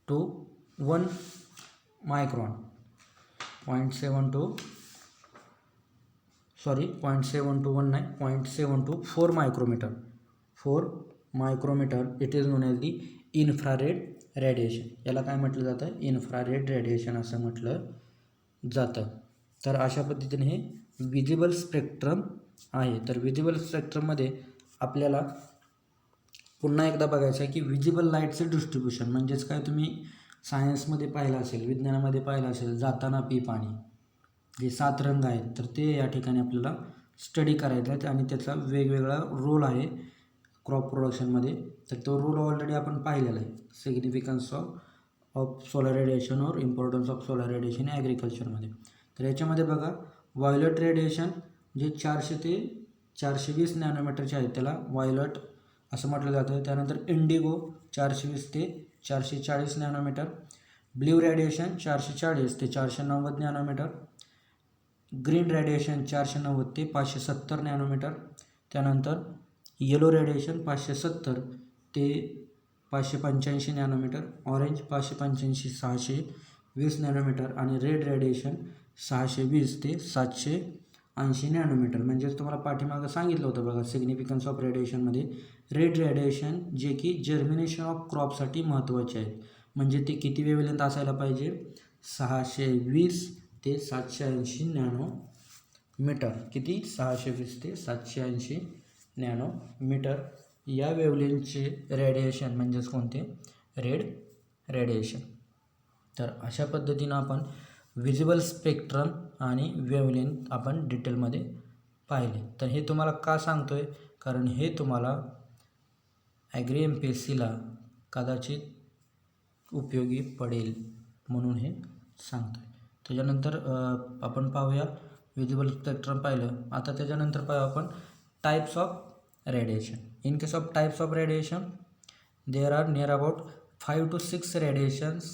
to 1 micron 0.7 to 1 नाही 0.7 to 4 micrometre 4 micrometre it is known as the infrared radiation. याला काय म्हटलं जातं? Infrared radiation असं म्हटलं जातं. तर अशा पद्धतीने हे विजिबल स्पेक्ट्रम आहे. तर विजिबल स्पेक्ट्रममध्ये आपल्याला पुन्हा एकदा बघायचं आहे की विजिबल लाईटचं डिस्ट्रीब्युशन म्हणजेच काय, तुम्ही सायन्समध्ये पाहिलं असेल, विज्ञानामध्ये पाहिलं असेल, जाताना पी पाणी जे 7 रंग आहेत तर ते या ठिकाणी आपल्याला स्टडी करायचे आहेत. आणि त्याचा वेगवेगळा रोल आहे क्रॉप प्रोडक्शनमध्ये. तर तो रोल ऑलरेडी आपण पाहिलेला आहे. सिग्निफिकन्स ऑफ सोलर रेडिएशन और इम्पॉर्टन्स ऑफ सोलर रेडिएशन ॲग्रिकल्चरमध्ये. तर याच्यामध्ये बघा व्हायोलेट रेडिएशन जे 400 ते 420 नॅनोमीटरचे आहेत त्याला व्हायोलेट असं म्हटलं जातं. त्यानंतर इंडिगो 420 ते 440 नॅनोमीटर. ब्ल्यू रेडिएशन 440 ते 490 नॅनोमीटर. ग्रीन रेडिएशन 490 ते 570 नॅनोमीटर. त्यानंतर येलो रेडिएशन 570 ते 585 नॅनोमीटर. Orange 585 620 nanometre. आणि रेड रेडिएशन 620 ते 780 नॅनोमीटर. म्हणजेच तुम्हाला पाठीमागं सांगितलं होतं बघा सिग्निफिकन्स ऑफ रेडिएशनमध्ये रेड रेडिएशन जे की जर्मिनेशन ऑफ क्रॉपसाठी महत्त्वाचे आहेत. म्हणजे ते किती वेव्हलेंथ असायला पाहिजे? 620 ते 780 नॅनोमीटर. किती? 620 ते 780 नॅनोमीटर या वेव्हलेंथचे रेडिएशन म्हणजेच कोणते? Red radiation. तर अशा पद्धतीनं आपण विजिबल स्पेक्ट्रम आणि वेव्हलेंथ आपण डिटेलमध्ये पाहिले. तर हे तुम्हाला का सांगतो आहे? कारण हे तुम्हाला ॲग्री MPSCला कदाचित उपयोगी पडेल म्हणून हे सांगतो आहे. त्याच्यानंतर आपण पाहूया विजिबल स्पेक्ट्रम पाहिलं. आता त्याच्यानंतर पाहू आपण types of radiation. In case of types of radiation there are near about 5 to 6 radiations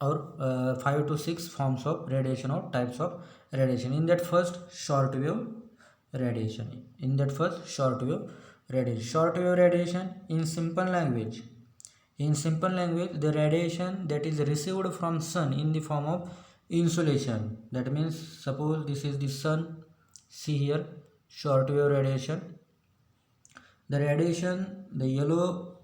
or 5 to 6 forms of radiation or types of radiation. In that first short wave radiation. Short wave radiation in simple language. In simple language, the radiation that is received from sun in the form of insolation. That means suppose this is the sun. See here, short wave radiation. The radiation, the yellow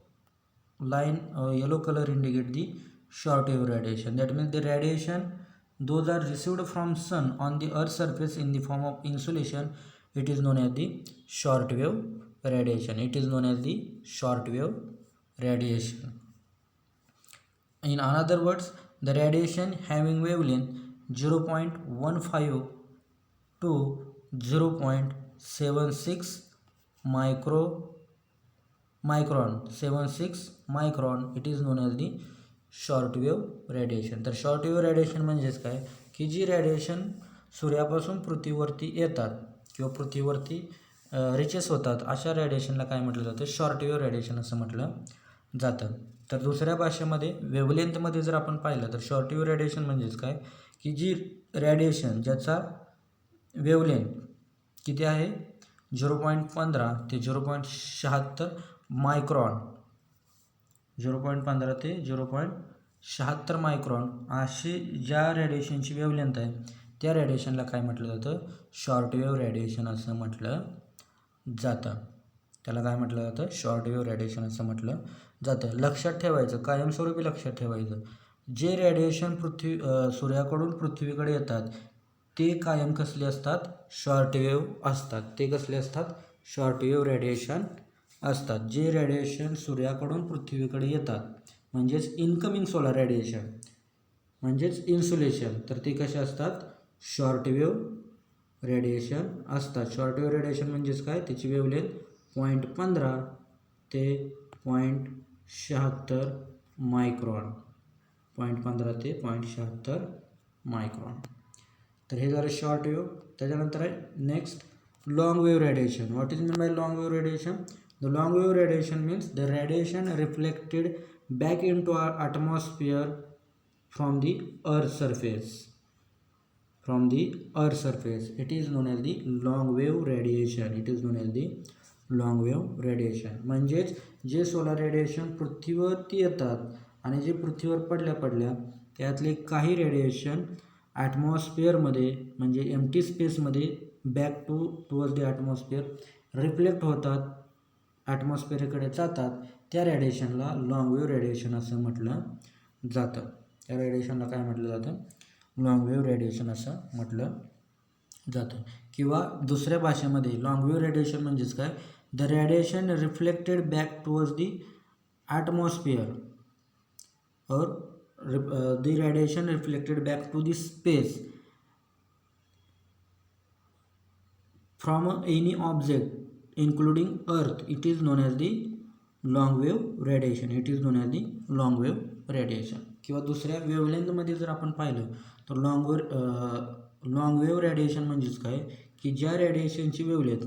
line or yellow color indicate the short wave radiation. That means the radiation those are received from sun on the earth surface in the form of insolation. It is known as the short wave radiation. It is known as the short wave radiation. In other words, the radiation having wavelength 0.15 to 0.76 micron 76 micron, it is known as the short wave radiation. तर short wave radiation म्हणजेच काय की जी radiation सूर्यापासून पृथ्वीवरती येतात किंवा पृथ्वीवरती reaches होतात अशा रेडिएशनला काय म्हटलं जातं, शॉर्ट वेव्ह रेडिएशन असं म्हटलं जातं. तर दुसऱ्या भाषेमध्ये वेव्हलेंथमध्ये जर आपण पाहिलं तर शॉर्ट वेव्ह रेडिएशन म्हणजेच काय की जी रेडिएशन ज्याचा वेव्हलेंथ किती आहे 0.15 ते 0.76 मायक्रॉन, 0.15 ते 0.76 मायक्रॉन अशी ज्या रेडिएशनची वेव्हलेंथ आहे त्या रेडिएशनला काय म्हटलं जातं, शॉर्ट वेव्ह रेडिएशन असं म्हटलं जातं. त्याला काय म्हटलं जातं, शॉर्ट वेव्ह रेडिएशन असं म्हटलं जातं. लक्षात ठेवायचं, कायमस्वरूपी लक्षात ठेवायचं, जे रेडिएशन सूर्याकडून पृथ्वीकडे येतात ते कायम कसले असतात, शॉर्ट वेव्ह असतात. ते कसले असतात, शॉर्ट वेव्ह रेडिएशन असतात. जे रेडिएशन सूर्याकडून पृथ्वीकडे येतात म्हणजेच इनकमिंग सोलर रेडिएशन म्हणजेच इन्सुलेशन, तर ते कसे असतात, शॉर्ट वेव्ह रेडिएशन असतात. शॉर्ट वेव्ह रेडिएशन म्हणजेच काय, त्याची वेव्हलेंथ 0.15 ते 0.76 मायक्रॉन, 0.15 ते 0.76 मायक्रॉन. तर हे झालं शॉर्ट वेव्ह. त्याच्यानंतर आहे next long wave radiation. What is mean by long wave radiation? The long wave radiation means the radiation reflected back into our atmosphere from the earth surface. From the earth surface, it is known as the long wave radiation. It is known as the long wave radiation. म्हणजेच जे solar radiation पृथ्वीवरती येतात आणि जे पृथ्वीवर पडल्या त्यातले काही रेडिएशन ॲटमॉस्फिअरमध्ये म्हणजे एम्प्टी स्पेसमध्ये back towards the atmosphere reflect होतात, ॲटमॉस्फिअरकडे जातात. त्या रेडिएशनला लॉंग वेव्ह रेडिएशन असं म्हटलं जातं. त्या रेडिएशनला काय म्हटलं जातं, लॉंग वेव्ह रेडिएशन असं म्हटलं जातं. किंवा दुसऱ्या भाषेमध्ये लॉंग वेव्ह रेडिएशन म्हणजेच काय, the radiation reflected back towards the atmosphere or the radiation reflected back to the space from any object including earth, it is known as the long wave radiation. It is known as the long wave radiation. किंवा दुसऱ्या वेव्हलेंथमध्ये जर आपण पाहिलं तर long wave radiation म्हणजेच काय की ज्या रेडिएशनची वेव्हलेंथ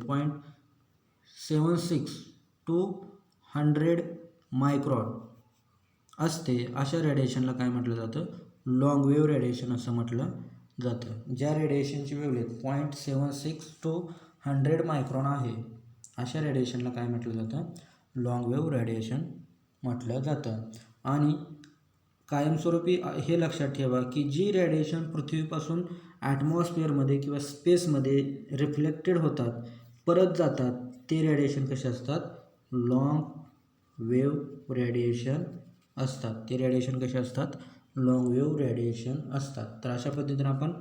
0.76 to 100 मायक्रॉन असते अशा रेडिएशनला काय म्हटलं जातं, लॉंग वेव्ह रेडिएशन असं म्हटलं जातं. ज्या रेडिएशनची वेव्हलेंथ 0.76 to 100 मायक्रॉन आहे अशा रेडिएशनला काय म्हटलं जातं, लॉंग वेव्ह रेडिएशन म्हटलं जातं. आणि कायमस्वरूपी हे लक्षात ठेवा की जी रेडिएशन पृथ्वीपासून ॲटमॉस्फिअरमध्ये किंवा स्पेसमध्ये रिफ्लेक्टेड होतात परत जातात ते रेडिएशन कसे असतात, लॉंग वेव्ह रेडिएशन असतात. ते रेडिएशन कसे असतात, लॉंग वेव्ह रेडिएशन असतात. तर अशा पद्धतीने आपण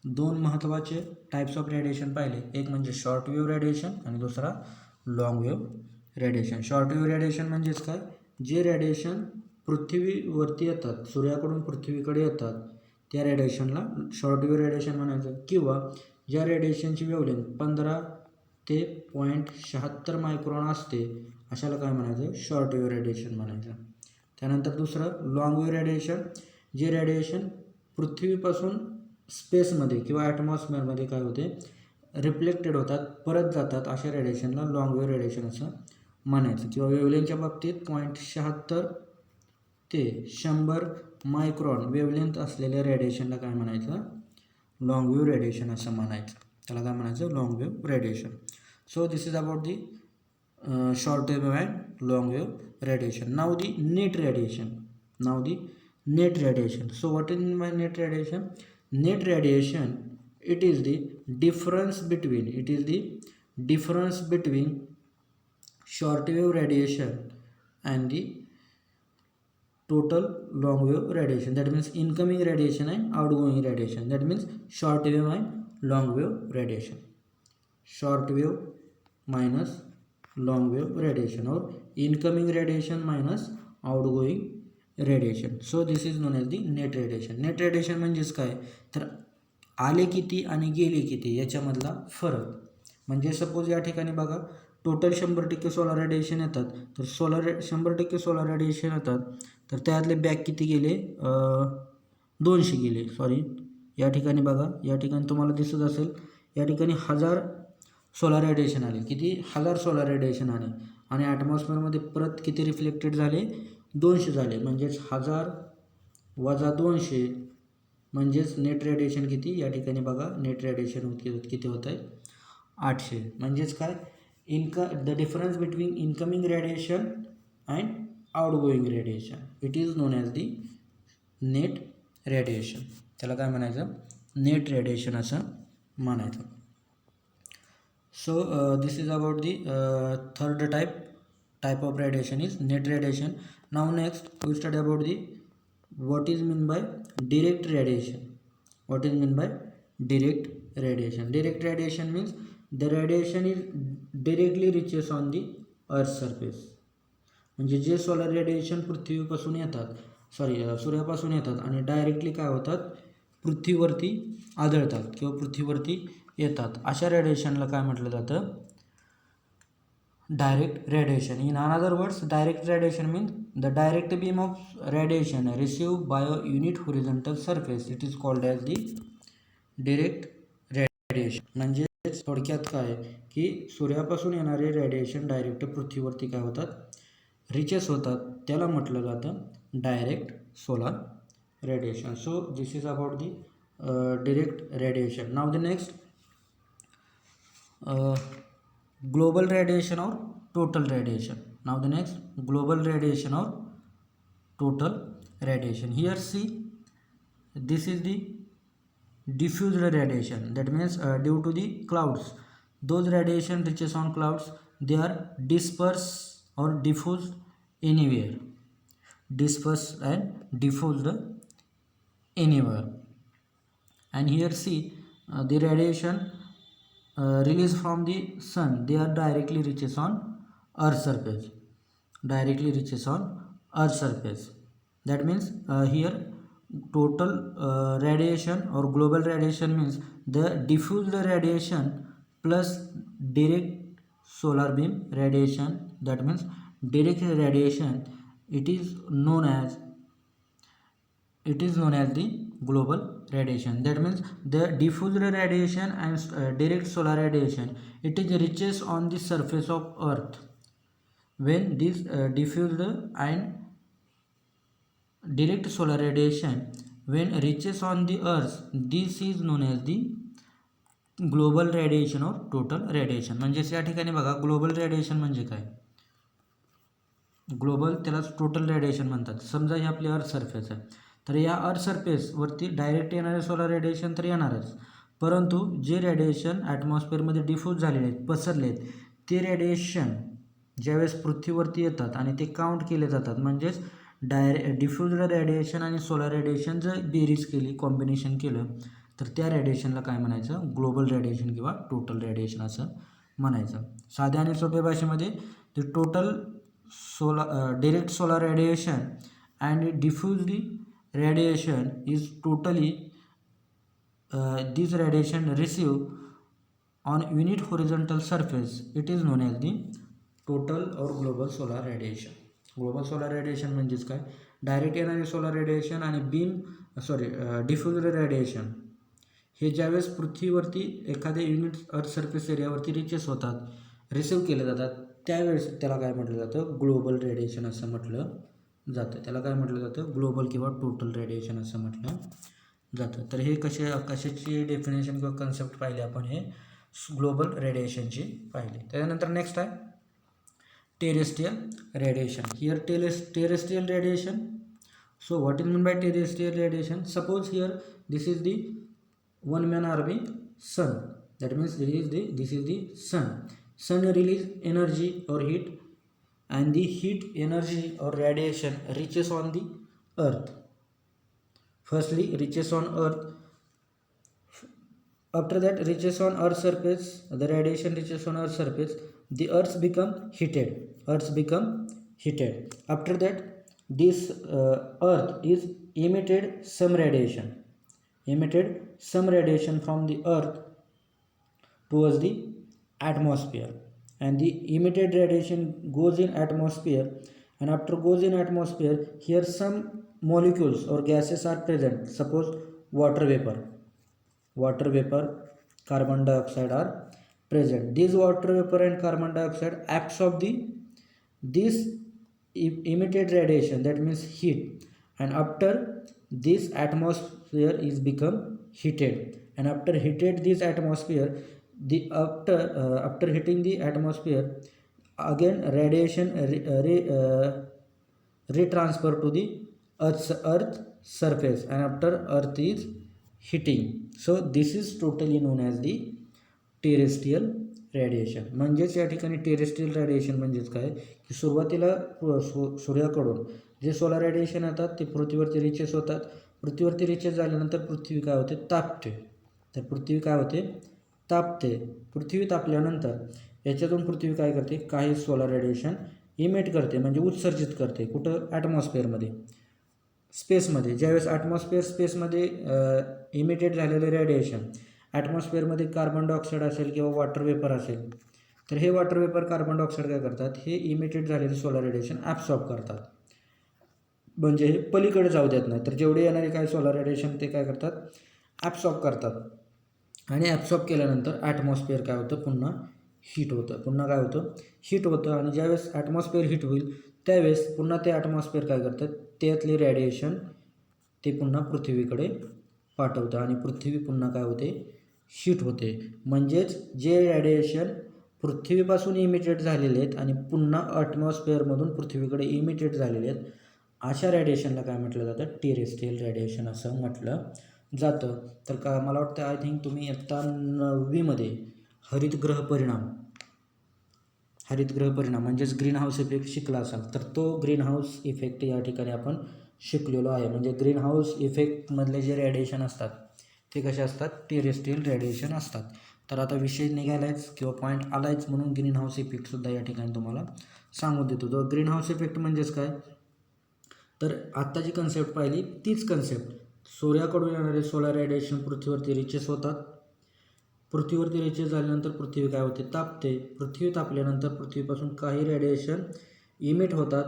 दोन महत्त्वाचे टाईप्स ऑफ रेडिएशन पाहिले, एक म्हणजे शॉर्ट वेव्ह रेडिएशन आणि दुसरा long wave radiation. Short wave radiation म्हणजेच काय, जे रेडिएशन पृथ्वीवरती येतात, सूर्याकडून पृथ्वीकडे येतात त्या रेडिएशनला शॉर्ट वेव्ह रेडिएशन म्हणायचं. किंवा ज्या रेडिएशनची वेव्हलेंथ 15 ते 0.76 मायक्रॉन असते अशाला काय म्हणायचं, शॉर्ट वेव्ह रेडिएशन म्हणायचं. त्यानंतर दुसरं लॉंग वेव्ह रेडिएशन, जे रेडिएशन पृथ्वीपासून स्पेसमध्ये किंवा ॲटमॉस्फिअरमध्ये काय होते, रिफ्लेक्टेड होतात परत जातात अशा रेडिएशनला लॉंग वेव्ह रेडिएशन असं म्हणायचं. किंवा वेव्हलेंथच्या बाबतीत 0.76 ते 100 मायक्रॉन वेव्हलेंथ असलेल्या रेडिएशनला काय म्हणायचं, लॉंग वेव्ह रेडिएशन असं म्हणायचं. त्याला काय म्हणायचं, long wave radiation. So this is about the short wave and long wave radiation. Now the net radiation. So what is mean by net radiation? net radiation, it is the difference between short wave radiation and the total long wave radiation. That means incoming radiation and outgoing radiation. That means short wave and long wave radiation. Short wave minus long wave radiation, or incoming radiation minus outgoing radiation. So this is known as the net radiation. Net radiation म्हणजेच काय, तर आले किती आणि गेले किती याच्यामधला फरक. म्हणजे सपोज या ठिकाणी बघा, टोटल 100% सोलार रेडिएशन येतात, तर 100% सोलार रेडिएशन येतात, तर त्यातले बॅक किती गेले, 200 गेले. सॉरी, या ठिकाणी बघा, या ठिकाणी तुम्हाला दिसत असेल, या ठिकाणी 1000 सोलार रेडिएशन आले. किती, 1000 सोलार रेडिएशन आले, आणि ॲटमॉस्फिअरमध्ये परत किती रिफ्लेक्टेड झाले, 200 झाले. म्हणजेच 1000 वजा 200 म्हणजेच नेट रेडिएशन किती, या ठिकाणी बघा नेट रेडिएशन किती होत आहे, 800. म्हणजेच काय, the difference between incoming radiation and outgoing radiation, it is known as the net radiation. त्याला काय म्हणायचं, नेट रेडिएशन असं म्हणायचं. So this is about the third type of radiation is net radiation. Now next we study about the what is mean by direct radiation. What is mean by direct radiation? Direct radiation means the radiation is directly reaches on the earth surface. म्हणजे जे solar radiation पृथ्वीपासून येतात, सूर्यापासून येतात आणि directly काय होतात, पृथ्वीवरती आदळतात किंवा पृथ्वीवरती येतात, अशा रेडिएशनला काय म्हटलं जातं, direct radiation. In another words, direct radiation means the direct beam of radiation receive by a unit horizontal surface, it is called as the direct radiation. म्हणजे थोडक्यात काय की सूर्यापासून येणारे रेडिएशन डायरेक्ट पृथ्वीवरती काय होतात, रिचेस होतात, त्याला म्हटलं जातं direct solar radiation. So this is about the direct radiation. Now the next, global radiation or total radiation. Now the next, global radiation or total radiation. Here see, this is the diffused radiation. That means due to the clouds, those radiation reaches on clouds, they are dispersed or diffused anywhere, dispersed and diffused anywhere. And here see, the radiation released from the sun, they are directly reaches on earth surface, directly reaches on earth surface. That means here total radiation or global radiation means the diffused radiation plus direct solar beam radiation. That means direct radiation, it is known as the global radiation. That means the diffused radiation and direct solar radiation, it is reaches on the surface of earth. When this diffused and direct solar radiation when reaches on the earth, this is known as the global radiation और total radiation. म्हणजेच या ठिकाणी बघा, global radiation म्हणजे काय, global त्यालाच total radiation म्हणतात. समजा ही आपली अर्थ सरफेस आहे, तर या अर्थ सरफेसवरती डायरेक्ट येणारे सोलर रेडिएशन तर येणारच, परंतु जे रेडिएशन ॲटमॉस्फिअरमध्ये डिफ्यूज झालेले आहेत, पसरले आहेत, ते रेडिएशन ज्यावेळेस पृथ्वीवरती येतात आणि ते काउंट केले जातात. म्हणजेच डिफ्यूज्ड रेडिएशन आणि सोलर रेडिएशन जर बेरीज केली, कॉम्बिनेशन केलं, तर त्या रेडिएशनला काय म्हणायचं, ग्लोबल रेडिएशन किंवा टोटल रेडिएशन असं म्हणायचं. साध्या आणि सोप्या भाषेमध्ये ते total direct solar radiation and diffused radiation is totally this radiation received on unit horizontal surface, it is known as the total or global solar radiation. Global solar radiation म्हणजेच काय, direct येणारे सोलर रेडिएशन आणि डिफ्युज्ड radiation हे ज्यावेळेस पृथ्वीवरती एखाद्या unit earth surface एरियावरती reaches होतात, receive केले जातात, त्यावेळेस त्याला काय म्हटलं जातं, ग्लोबल रेडिएशन असं म्हटलं जातं. त्याला काय म्हटलं जातं, ग्लोबल किंवा टोटल रेडिएशन असं म्हटलं जातं. तर हे कशाची डेफिनेशन किंवा कन्सेप्ट पाहिली आपण, हे ग्लोबल रेडिएशनची पाहिली. त्याच्यानंतर नेक्स्ट आहे terrestrial radiation. Here terrestrial radiation. So what is mean by terrestrial radiation? Suppose here this is the one man army sun. That means this is the sun. Sun release energy or heat, and the heat energy or radiation reaches on the earth. Firstly reaches on earth. After that reaches on earth's surface, the radiation reaches on earth's surface, the earth become heated. After that this earth is emitted some radiation from the earth towards the atmosphere, and the emitted radiation goes in atmosphere, and after goes in atmosphere, here some molecules or gases are present. Suppose water vapor, carbon dioxide are present. These water vapor and carbon dioxide absorb this emitted radiation, that means heat, and after this atmosphere is become heated, and after heated this atmosphere, the after hitting the atmosphere, again radiation retransfer to the earth surface, and after earth is heating. So this is totally known as the terrestrial radiation. म्हणजेच या ठिकाणी terrestrial radiation म्हणजेच काय की सुरुवातीला सूर्याकडून जे solar radiation येतात ते पृथ्वीवरती रिचेस होतात. पृथ्वीवरती रिचेस झाल्यानंतर पृथ्वी काय होते, तापते. तर पृथ्वी काय होते, तापते. पृथ्वी तापल्यानंतर याच्यातून पृथ्वी काय करते, काही सोलर रेडिएशन इमिट करते, म्हणजे उत्सर्जित करते. कुठं, ॲटमॉस्फिअरमध्ये, स्पेसमध्ये. ज्यावेळेस ॲटमॉस्फिअर स्पेसमध्ये इमिटेड झालेले रेडिएशन, ॲटमॉस्फिअरमध्ये कार्बन डायऑक्साईड असेल किंवा वॉटर वेपर असेल, तर हे वॉटर वेपर कार्बन डायऑक्साईड काय करतात, हे इमिटेड झालेले सोलर रेडिएशन ॲब्सॉर्ब करतात, म्हणजे हे पलीकडे जाऊ देत नाही. तर जेवढे येणारे काय सोलर रेडिएशन ते काय करतात, ॲब्सॉर्ब करतात. आणि ॲब्सॉर्ब केल्यानंतर ॲटमॉस्फिअर काय होतं, पुन्हा हीट होतं. पुन्हा काय होतं, हीट होतं. आणि ज्यावेळेस ॲटमॉस्फिअर हीट होईल त्यावेळेस पुन्हा ते ॲटमॉस्फिअर काय करतात, त्यातले रेडिएशन ते पुन्हा पृथ्वीकडे पाठवतं, आणि पृथ्वी पुन्हा काय होते, हीट होते. म्हणजेच जे रेडिएशन पृथ्वीपासून इमिटेड झालेले आहेत आणि पुन्हा ॲटमॉस्फिअरमधून पृथ्वीकडे इमिटेड झालेले आहेत, अशा रेडिएशनला काय म्हटलं जातं, टेरेस्ट्रियल रेडिएशन असं म्हटलं जातं. तर का मला वाटतं आय थिंक तुम्ही इयत्ता 9वीमध्ये हरितगृह परिणाम म्हणजेच ग्रीन हाऊस इफेक्ट शिकला असाल. तर तो ग्रीन हाऊस इफेक्ट या ठिकाणी आपण शिकलेलो आहे. म्हणजे ग्रीन हाऊस इफेक्टमधले जे रेडिएशन असतात ते कसे असतात, टेरेस्ट्रियल रेडिएशन असतात. तर आता विषय निघालायच किंवा पॉईंट आलायच, म्हणून ग्रीन हाऊस इफेक्टसुद्धा या ठिकाणी तुम्हाला सांगून देतो. तो ग्रीन हाऊस इफेक्ट म्हणजेच काय, तर आत्ता जी कन्सेप्ट पाहिली तीच कन्सेप्ट. सूर्याकडून येणारे सोलर रेडिएशन पृथ्वीवरती रिचेस होतात. पृथ्वीवरती रिचेस झाल्यानंतर पृथ्वी काय होते, तापते. पृथ्वी तापल्यानंतर पृथ्वीपासून काही रेडिएशन इमिट होतात,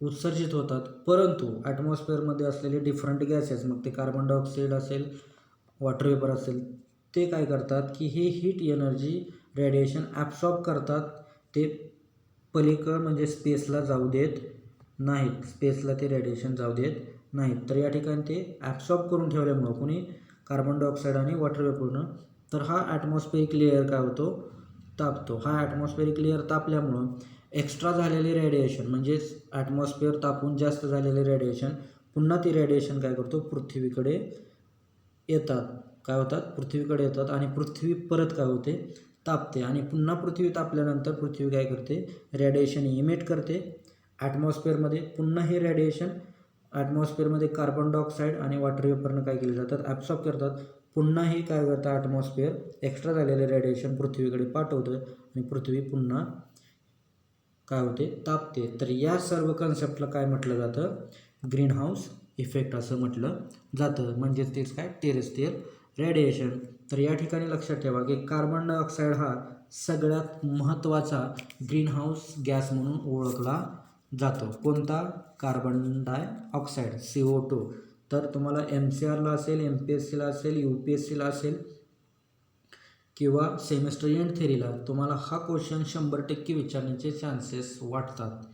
उत्सर्जित होतात. परंतु ॲटमॉस्फिअरमध्ये असलेले डिफरंट गॅसेस, मग ते कार्बन डायऑक्साईड असेल, वॉटर वेपर असेल, ते काय करतात की हे हीट एनर्जी रेडिएशन ॲब्सॉर्ब करतात. ते पलीकडं म्हणजे स्पेसला जाऊ देत नाहीत, स्पेसला ते रेडिएशन जाऊ देत नाहीत. तर या ठिकाणी ते ॲब्सॉर्ब करून ठेवल्यामुळं कोणी कार्बन डायऑक्साईड आणि वॉटर वेपरनं, तर हा ॲटमॉस्फिअरिक लेअर काय होतो, तापतो. हा ॲटमॉस्फिअरिक लेअर तापल्यामुळं एक्स्ट्रा झालेले रेडिएशन, म्हणजेच ॲटमॉस्फिअर तापून जास्त झालेले रेडिएशन, पुन्हा ती रेडिएशन काय करतो, पृथ्वीकडे येतात. काय होतात, पृथ्वीकडे येतात, आणि पृथ्वी परत काय होते, तापते. आणि पुन्हा पृथ्वी तापल्यानंतर पृथ्वी काय करते, रेडिएशन इमिट करते ॲटमॉस्फिअरमध्ये. पुन्हा हे रेडिएशन ॲटमॉस्फिअरमध्ये कार्बन डायऑक्साईड आणि वॉटर वेपरनं काय केले जातात, ॲब्सॉर्ब करतात. पुन्हा हे काय करतं, ॲटमॉस्फिअर एक्स्ट्रा झालेले रेडिएशन पृथ्वीकडे पाठवतं, आणि पृथ्वी पुन्हा काय होते, तापते. तर या सर्व कन्सेप्टला काय म्हटलं जातं, ग्रीन हाऊस इफेक्ट असं म्हटलं जातं. म्हणजेच तेच काय, टेरेस्ट्रियल रेडिएशन. तर या ठिकाणी लक्षात ठेवा की कार्बन डायऑक्साईड हा सगळ्यात महत्त्वाचा ग्रीन हाऊस गॅस म्हणून ओळखला जातो. कोणता, कार्बन डायऑक्साईड, CO2. तर तुम्हाला MCRला असेल, MPSCला असेल, UPSCला असेल किंवा सेमेस्टर एंड थेरीला तुम्हाला हा क्वेश्चन 100% विचारण्याचे चान्सेस वाटतात.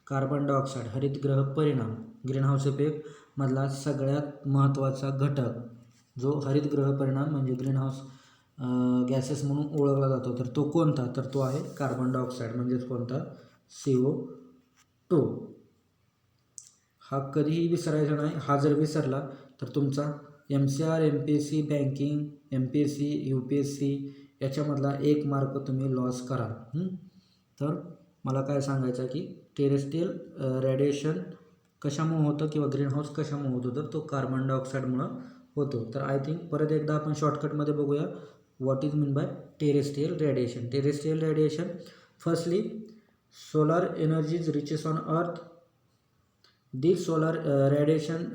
कार्बन डायऑक्साईड, हरितगृह परिणाम, ग्रीन हाऊस इफेक्ट मधला सगळ्यात महत्त्वाचा घटक जो हरितगृह परिणाम म्हणजे ग्रीन हाऊस गॅसेस म्हणून ओळखला जातो, तर तो कोणता, तर तो आहे कार्बन डायऑक्साईड. म्हणजेच कोणता, CO2. हा कधीही विसरायचा नाही. हा जर विसरला तर तुमचा MCR, MPSC, banking, MPSC, UPSC याच्यामधला 1 mark तुम्ही लॉस कराल. तर मला काय सांगायचं की टेरेस्ट्रियल रेडिएशन कशामुळे होतं किंवा ग्रीनहाऊस कशामुळे होतो, तर तो कार्बन डायऑक्साईडमुळं होतो. तर आय थिंक परत एकदा आपण शॉर्टकटमध्ये बघूया what is mean by terrestrial radiation. Terrestrial radiation, firstly solar energy reaches on earth. This solar radiation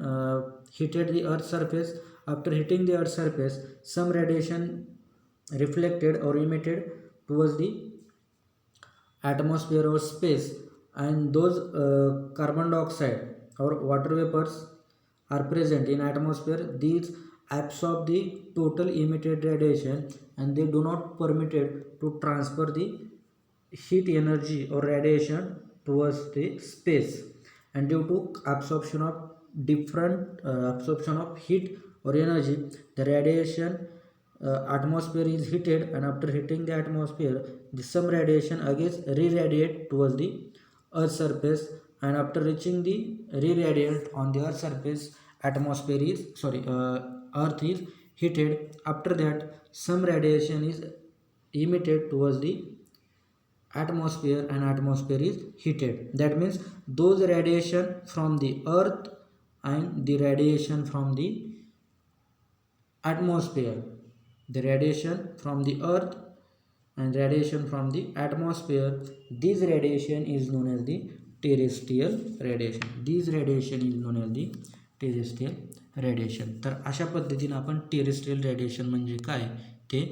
heated the earth's surface. After hitting the earth's surface, some radiation reflected or emitted towards the atmosphere or space, and those carbon dioxide or water vapors are present in atmosphere. These absorb the total emitted radiation and they do not permitted to transfer the heat energy or radiation towards the space, and due to absorption of different absorption of heat or energy, the radiation atmosphere is heated, and after hitting the atmosphere, some radiation again re-radiate towards the earth's surface, and after reaching the re-radiate on the earth's surface, atmosphere is earth is heated. After that, some radiation is emitted towards the atmosphere and atmosphere is heated. That means those radiation from the earth and the radiation from the atmosphere, the radiation from the earth and radiation from the atmosphere, this radiation is known as the terrestrial radiation. This radiation is known as the terrestrial radiation. तर अशा पद्धतीने आपण terrestrial radiation म्हणजे काय ते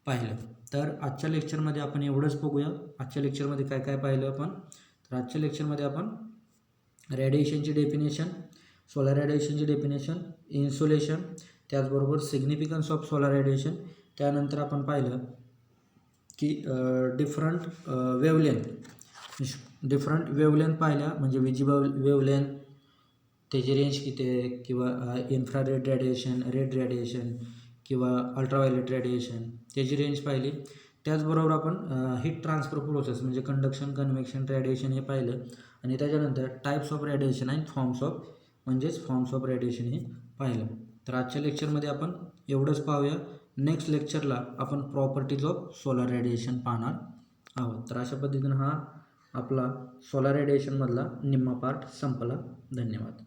पाहिलं. तर आजच्या लेक्चरमध्ये आपण एवढंच बघूया. आजच्या लेक्चरमध्ये काय काय पाहिलं आपण, तर आजच्या लेक्चरमध्ये आपण रेडिएशनची डेफिनेशन, सोलर रेडिएशनची डेफिनेशन, इन्सुलेशन, त्याचबरोबर सिग्निफिकन्स ऑफ सोलर रेडिएशन, त्यानंतर आपण पाहिलं की डिफरंट वेवलेंथ पाहिल्या, म्हणजे विजिबल वेवलेंथ, त्याची रेंज किती आहे, किंवा इन्फ्रारेड रेडिएशन, रेड रेडिएशन किंवा अल्ट्राव्हायोलेट रेडिएशन, त्याची रेंज पाहिली. त्याचबरोबर आपण हीट ट्रान्सफर प्रोसेस म्हणजे कंडक्शन, कन्व्हेक्शन, रेडिएशन हे पाहिलं, आणि त्याच्यानंतर टाईप्स ऑफ रेडिएशन आणि फॉर्म्स ऑफ रेडिएशन हे पाहिलं. तर आजच्या लेक्चरमध्ये आपण एवढंच पाहूया. नेक्स्ट लेक्चरला आपण प्रॉपर्टीज ऑफ सोलर रेडिएशन पाहणार आहोत. तर अशा पद्धतीनं हा आपला सोलर रेडिएशनमधला निम्मा पार्ट संपला. धन्यवाद.